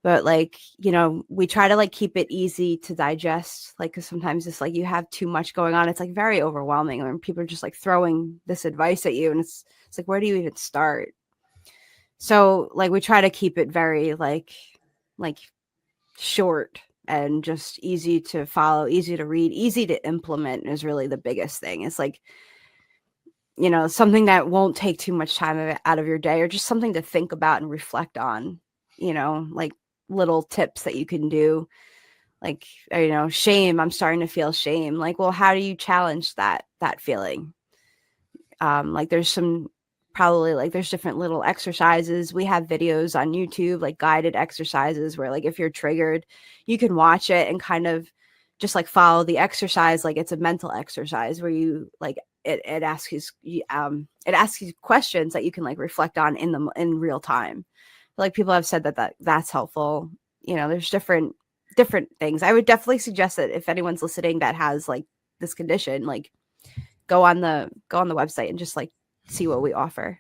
But like, we try to like keep it easy to digest, like, because sometimes it's like you have too much going on. It's like very overwhelming when people are just like throwing this advice at you, and it's like, where do you even start? So like we try to keep it very like short and just easy to follow, easy to read, easy to implement is really the biggest thing. It's like, something that won't take too much time out of your day, or just something to think about and reflect on, like little tips that you can do. Like, shame, I'm starting to feel shame. Like, well, how do you challenge that feeling? Like there's some probably like there's different little exercises. We have videos on YouTube, like guided exercises where like if you're triggered, you can watch it and kind of just like follow the exercise. Like it's a mental exercise where you like it asks you questions that you can like reflect on in real time. Like people have said that's helpful. There's different things. I would definitely suggest that if anyone's listening that has like this condition, like go on the website and just like see what we offer.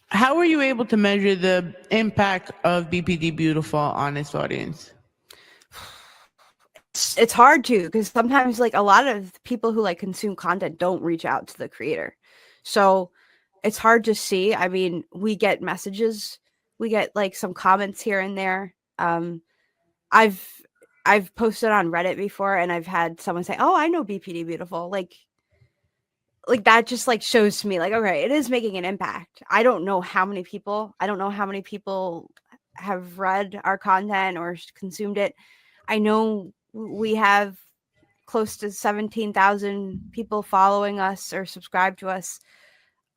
How were you able to measure the impact of BPD Beautiful on its audience? It's hard to, because sometimes like a lot of people who like consume content don't reach out to the creator, so it's hard to see. I mean, we get messages, we get like some comments here and there. I've I've posted on Reddit before, and I've had someone say, "Oh, I know BPD Beautiful." Like that just like shows to me like, okay, it is making an impact. I don't know how many people have read our content or consumed it. I know we have close to 17,000 people following us or subscribed to us,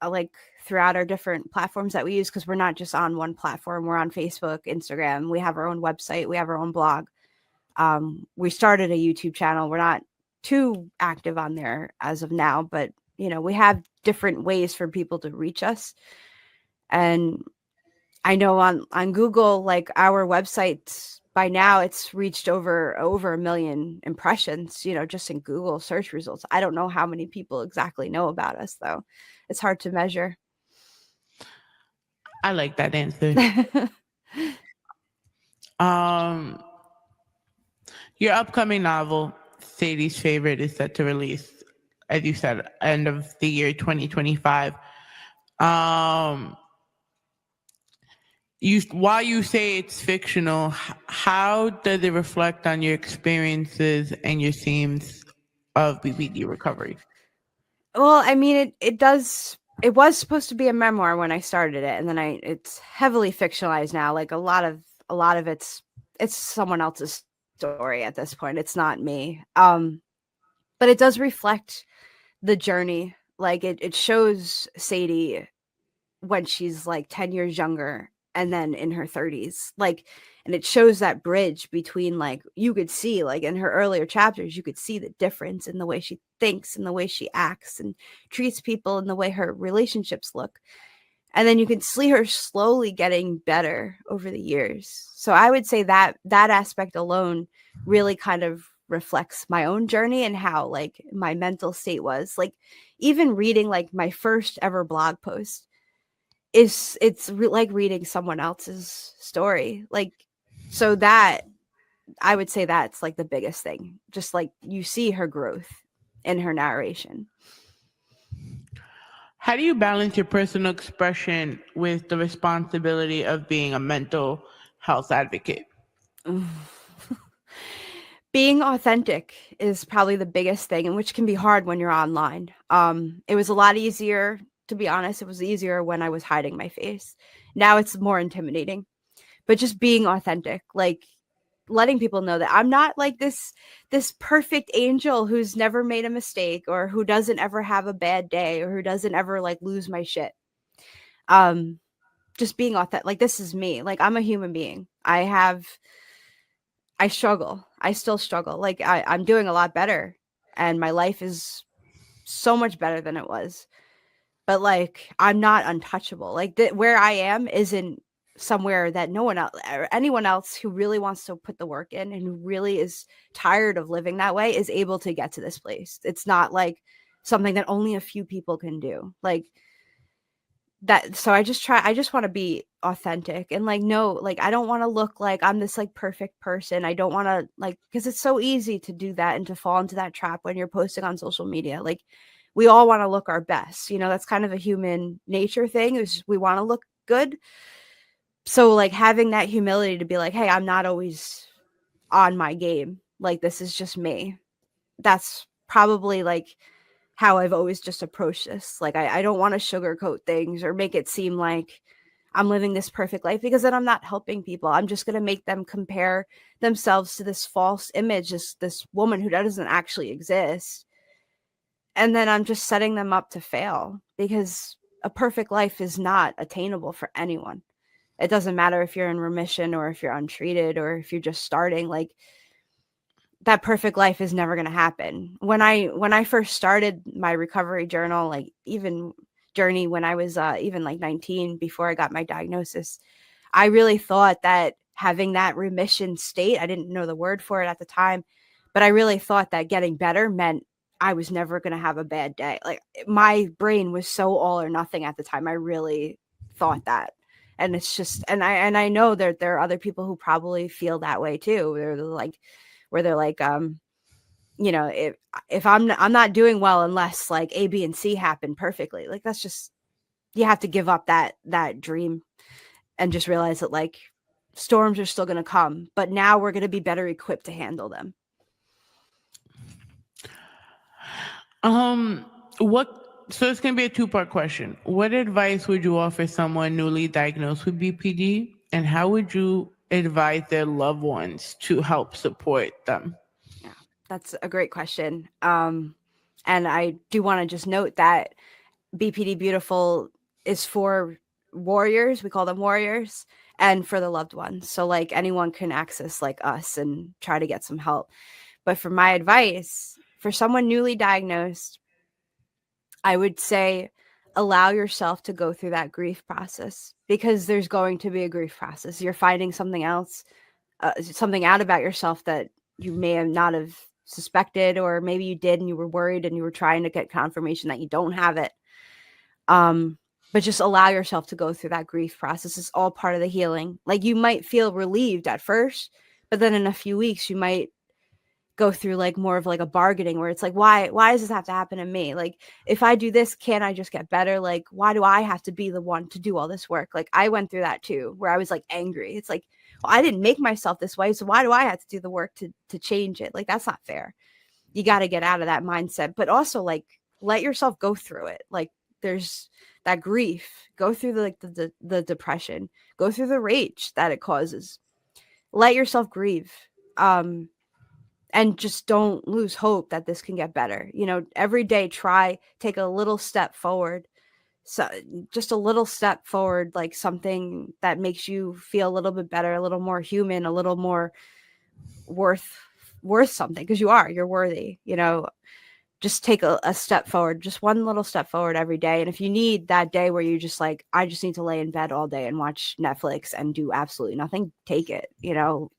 like throughout our different platforms that we use, because we're not just on one platform. We're on Facebook, Instagram, we have our own website, we have our own blog. We started a YouTube channel. We're not too active on there as of now, but we have different ways for people to reach us. And I know on Google, like our website by now, it's reached over a million impressions, just in Google search results. I don't know how many people exactly know about us though. It's hard to measure. I like that answer. Um, Your upcoming novel, Sadie's Favorite, is set to release, as you said, end of the year 2025. Um, while you say it's fictional, how does it reflect on your experiences and your themes of BPD recovery? Well, I mean, it does. It was supposed to be a memoir when I started it, and then it's heavily fictionalized now. Like a lot of it's someone else's story at this point. It's not me. But it does reflect the journey. Like it shows Sadie when she's like 10 years younger and then in her 30s, like, and it shows that bridge between, like, you could see, like, in her earlier chapters, you could see the difference in the way she thinks and the way she acts and treats people and the way her relationships look, and then you can see her slowly getting better over the years. So I would say that that aspect alone really kind of reflects my own journey and how, like, my mental state was, like, even reading like my first ever blog post is like reading someone else's story. Like, so that I would say that's like the biggest thing. Just like you see her growth in her narration. How do you balance your personal expression with the responsibility of being a mental health advocate? Being authentic is probably the biggest thing, and which can be hard when you're online. It was a lot easier, to be honest. It was easier when I was hiding my face. Now it's more intimidating. But just being authentic, like letting people know that I'm not like this perfect angel who's never made a mistake or who doesn't ever have a bad day or who doesn't ever like lose my shit. Um just being authentic, like this is me. Like I'm a human being. I struggle. I still struggle. Like I'm doing a lot better and my life is so much better than it was. But like I'm not untouchable. Like where I am isn't somewhere that no one else or anyone else who really wants to put the work in and who really is tired of living that way is able to get to this place. It's not like something that only a few people can do. Like that, so I just want to be authentic and like no, like I don't want to look like I'm this like perfect person. I don't want to, like, because it's so easy to do that and to fall into that trap when you're posting on social media. Like we all want to look our best, you know, that's kind of a human nature thing, is we want to look good. So like having that humility to be like, hey, I'm not always on my game, like this is just me. That's probably like how I've always just approached this. Like I don't want to sugarcoat things or make it seem like I'm living this perfect life, because then I'm not helping people. I'm just going to make them compare themselves to this false image, this woman who doesn't actually exist. And then I'm just setting them up to fail, because a perfect life is not attainable for anyone. It doesn't matter if you're in remission or if you're untreated or if you're just starting. Like that perfect life is never going to happen. When I first started my recovery journal, like even journey, when I was even like 19, before I got my diagnosis, I really thought that having that remission state, I didn't know the word for it at the time, but I really thought that getting better meant I was never going to have a bad day. Like my brain was so all or nothing at the time. I really thought that. And it's just, and I know that there are other people who probably feel that way too. They're like, you know, if I'm not doing well unless like A, B, and C happen perfectly. Like that's just, you have to give up that dream and just realize that like storms are still going to come, but now we're going to be better equipped to handle them. What? So it's gonna be a two-part question. What advice would you offer someone newly diagnosed with BPD, and how would you advise their loved ones to help support them? Yeah, that's a great question. And I do want to just note that BPD Beautiful is for warriors. We call them warriors, and for the loved ones. So like anyone can access like us and try to get some help. But for my advice, for someone newly diagnosed, I would say allow yourself to go through that grief process, because there's going to be a grief process. You're finding something else, something out about yourself that you may have not have suspected, or maybe you did and you were worried and you were trying to get confirmation that you don't have it. But just allow yourself to go through that grief process. It's all part of the healing. Like you might feel relieved at first, but then in a few weeks you might go through like more of like a bargaining where it's like, why does this have to happen to me? Like, if I do this, can't I just get better? Like, why do I have to be the one to do all this work? Like, I went through that too, where I was like angry. It's like, well, I didn't make myself this way, so why do I have to do the work to change it? Like, that's not fair. You got to get out of that mindset, but also like let yourself go through it. Like, there's that grief, go through the depression, go through the rage that it causes. Let yourself grieve. And just don't lose hope that this can get better. You know, every day take a little step forward. So just a little step forward, like something that makes you feel a little bit better, a little more human, a little more worth something, because you're worthy. You know, just take a step forward, just one little step forward every day. And if you need that day where you just like, I just need to lay in bed all day and watch Netflix and do absolutely nothing, take it. You know,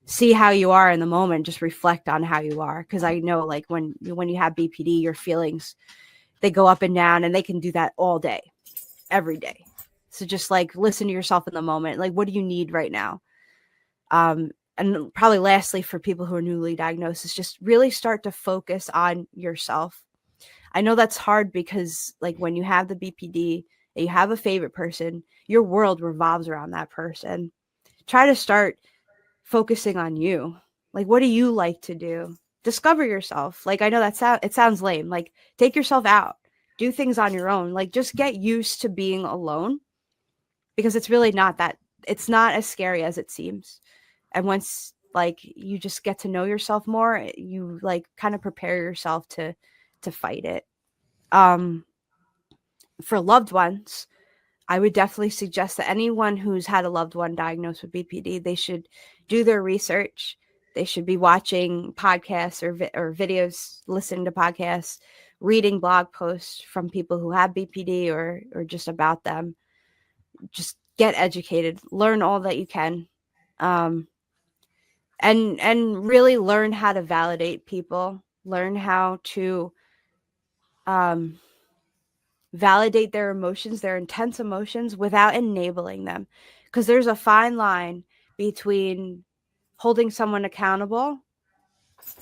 see how you are in the moment, just reflect on how you are, because I know like when you have BPD, your feelings, they go up and down, and they can do that all day, every day. So just like listen to yourself in the moment, like what do you need right now? And probably lastly, for people who are newly diagnosed, is just really start to focus on yourself. I know that's hard because like when you have the BPD and you have a favorite person, your world revolves around that person. Try to start focusing on you. Like, what do you like to do? Discover yourself. Like, I know it sounds lame. Like, take yourself out, do things on your own. Like, just get used to being alone, because it's really not that, it's not as scary as it seems. And once like you just get to know yourself more, you like kind of prepare yourself to fight it. For loved ones, I would definitely suggest that anyone who's had a loved one diagnosed with BPD, they should do their research. They should be watching podcasts or videos, listening to podcasts, reading blog posts from people who have BPD or just about them. Just get educated, learn all that you can, and really learn how to validate people. Learn how to validate their emotions, their intense emotions, without enabling them. Because there's a fine line between holding someone accountable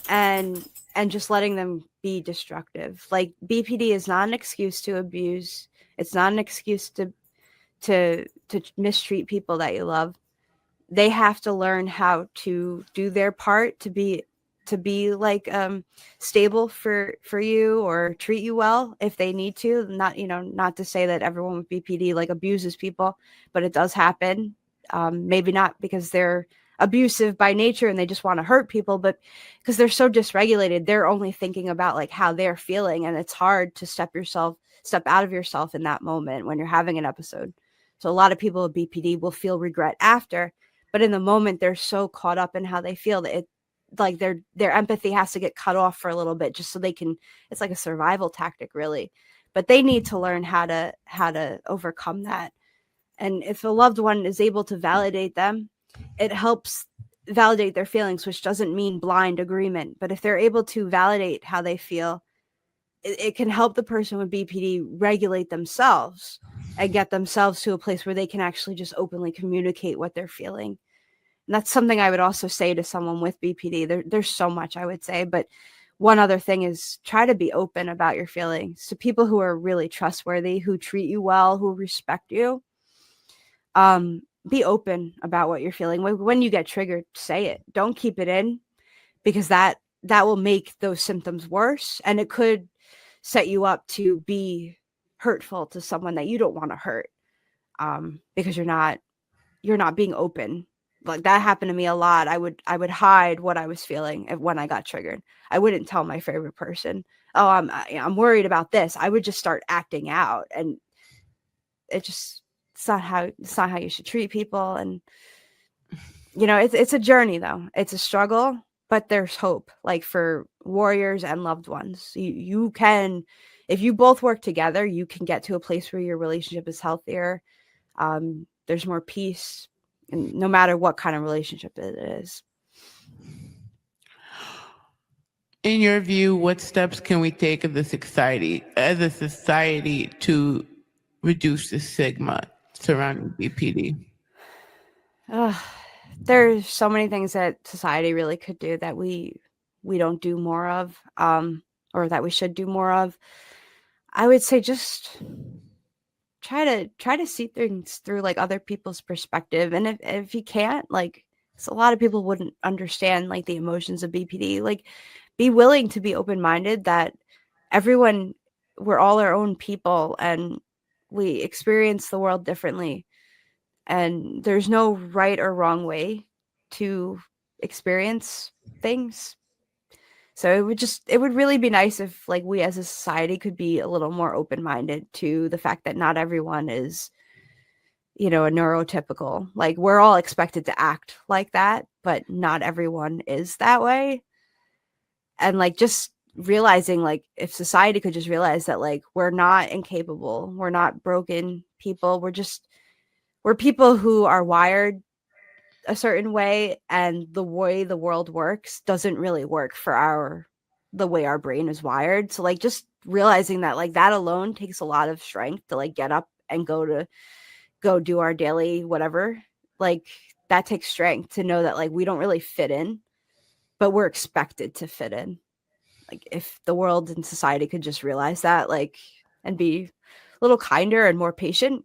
and just letting them be destructive. Like, BPD is not an excuse to abuse. It's not an excuse to mistreat people that you love. They have to learn how to do their part to be like stable for you or treat you well if they need to. Not, you know, not to say that everyone with BPD like abuses people, but it does happen. Maybe not because they're abusive by nature and they just want to hurt people, but because they're so dysregulated, they're only thinking about like how they're feeling, and it's hard to step out of yourself in that moment when you're having an episode. So a lot of people with BPD will feel regret after, but in the moment they're so caught up in how they feel that it, like their empathy has to get cut off for a little bit just so they can, it's like a survival tactic really, but they need to learn how to overcome that. And if a loved one is able to validate them, it helps validate their feelings, which doesn't mean blind agreement, but if they're able to validate how they feel, it can help the person with BPD regulate themselves and get themselves to a place where they can actually just openly communicate what they're feeling. And that's something I would also say to someone with BPD. There's so much I would say, but one other thing is try to be open about your feelings to people who are really trustworthy, who treat you well, who respect you. Be open about what you're feeling. When you get triggered, say it. Don't keep it in, because that will make those symptoms worse, and it could set you up to be hurtful to someone that you don't want to hurt, because you're not being open. Like, that happened to me a lot. I would hide what I was feeling when I got triggered. I wouldn't tell my favorite person, oh, I'm worried about this. I would just start acting out, and it's not how you should treat people. And you know, it's a journey though. It's a struggle, but there's hope, like for warriors and loved ones. You can, if you both work together, you can get to a place where your relationship is healthier. There's more peace, and no matter what kind of relationship it is. In your view, what steps can we take as a society to reduce the stigma surrounding BPD? There's so many things that society really could do that we we don't do more of, or that we should do more of. I would say just try to see things through like other people's perspective. And if you can't, like, so a lot of people wouldn't understand like the emotions of BPD. Like, be willing to be open-minded that everyone, we're all our own people and we experience the world differently. And there's no right or wrong way to experience things. So it would really be nice if like we as a society could be a little more open-minded to the fact that not everyone is, a neurotypical. Like, we're all expected to act like that, but not everyone is that way. And like, just realizing, like, if society could just realize that, like, we're not incapable, we're not broken people, we're people who are wired a certain way, and the way the world works doesn't really work for the way our brain is wired. So like, just realizing that, like, that alone takes a lot of strength to like get up and go do our daily whatever. Like, that takes strength to know that like we don't really fit in, but we're expected to fit in. Like, if the world and society could just realize that, like, and be a little kinder and more patient,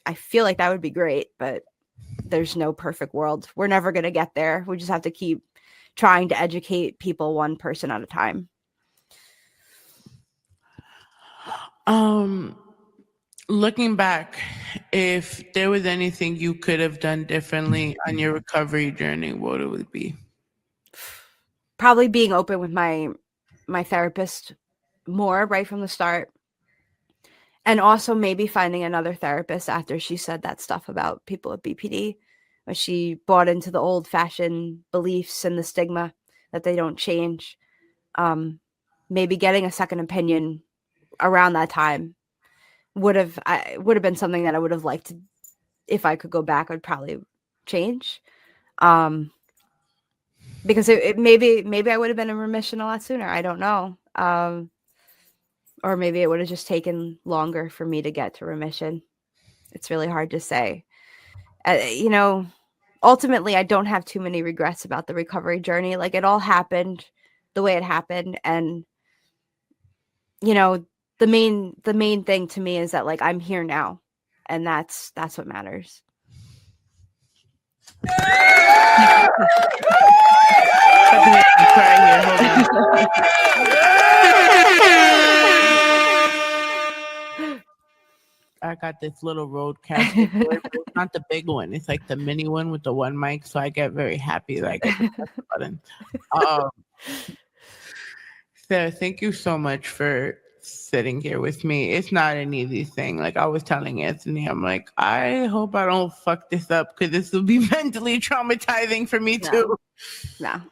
I feel like that would be great. But there's no perfect world. We're never going to get there. We just have to keep trying to educate people one person at a time. Looking back, if there was anything you could have done differently on your recovery journey, what would it be? Probably being open with my therapist more right from the start. And also maybe finding another therapist after she said that stuff about people with BPD, where she bought into the old fashioned beliefs and the stigma that they don't change. Maybe getting a second opinion around that time would have been something that I would have liked to, if I could go back, I'd probably change. Because it maybe I would have been in remission a lot sooner. I don't know. Or maybe it would have just taken longer for me to get to remission. It's really hard to say. Ultimately, I don't have too many regrets about the recovery journey. Like, it all happened the way it happened. And, the main thing to me is that, like, I'm here now, and that's what matters. I got this little roadcaster board, but it's not the big one. It's like the mini one with the one mic. So I get very happy that I get to press the button. Sarah, thank you so much for sitting here with me. It's not an easy thing. Like I was telling Anthony, I'm like, I hope I don't fuck this up because this will be mentally traumatizing for me too. No,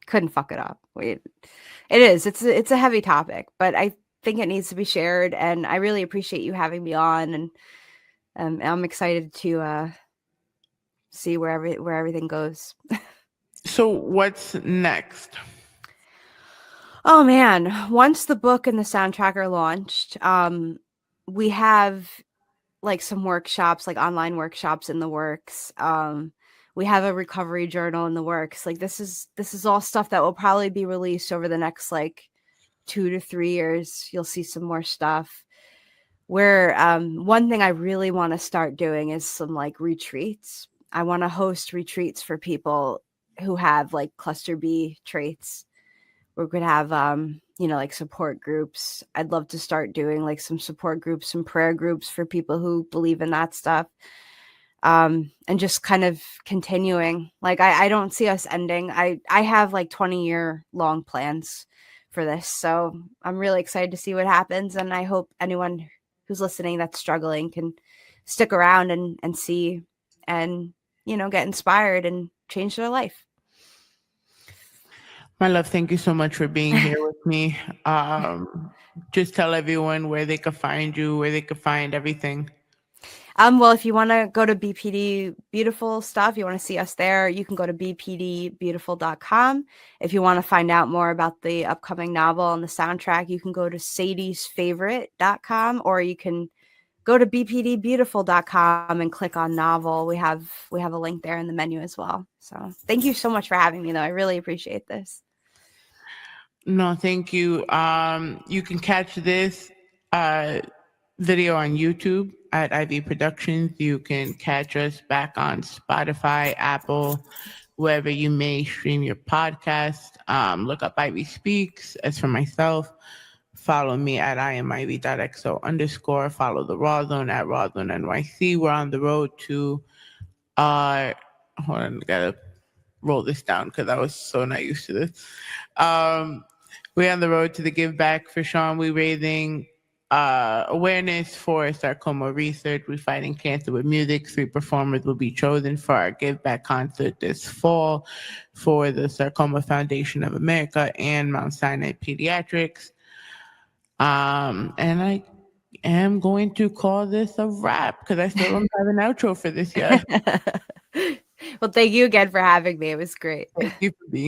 couldn't fuck it up. It is. It's a heavy topic, but I think it needs to be shared, and I really appreciate you having me on, and I'm excited to see where everything goes. So what's next? Oh man, once the book and the soundtrack are launched, we have like some workshops, like online workshops in the works. We have a recovery journal in the works. Like, this is all stuff that will probably be released over the next like 2 to 3 years. You'll see some more stuff. Where one thing I really want to start doing is some like retreats. I want to host retreats for people who have like cluster B traits. We're going to have like support groups. I'd love to start doing like some support groups, some prayer groups for people who believe in that stuff. And just kind of continuing. Like, I don't see us ending. I have like 20-year long plans for this. So I'm really excited to see what happens. And I hope anyone who's listening that's struggling can stick around and see and, get inspired and change their life. My love, thank you so much for being here with me. Just tell everyone where they could find you, where they could find everything. Well, if you want to go to BPD Beautiful stuff, you want to see us there, you can go to bpdbeautiful.com. If you want to find out more about the upcoming novel and the soundtrack, you can go to sadiesfavorite.com, or you can go to bpdbeautiful.com and click on novel. We have a link there in the menu as well. So thank you so much for having me, though. I really appreciate this. No, thank you. You can catch this video on YouTube at IV Productions. You can catch us back on Spotify, Apple, wherever you may stream your podcast. Look up Ivy Speaks. As for myself, follow me at IamIvy.xo_. Follow the Raw Zone at Raw Zone NYC. We're on the road to uh hold on, I gotta roll this down because I was so not used to this. Um, we're on the road to the Give Back for Sean. We're raising awareness for sarcoma research. We're fighting cancer with music. 3 performers will be chosen for our Give Back concert this fall for the Sarcoma Foundation of America and Mount Sinai Pediatrics. And I am going to call this a wrap because I still don't have an outro for this yet. Well, thank you again for having me. It was great. Thank you for being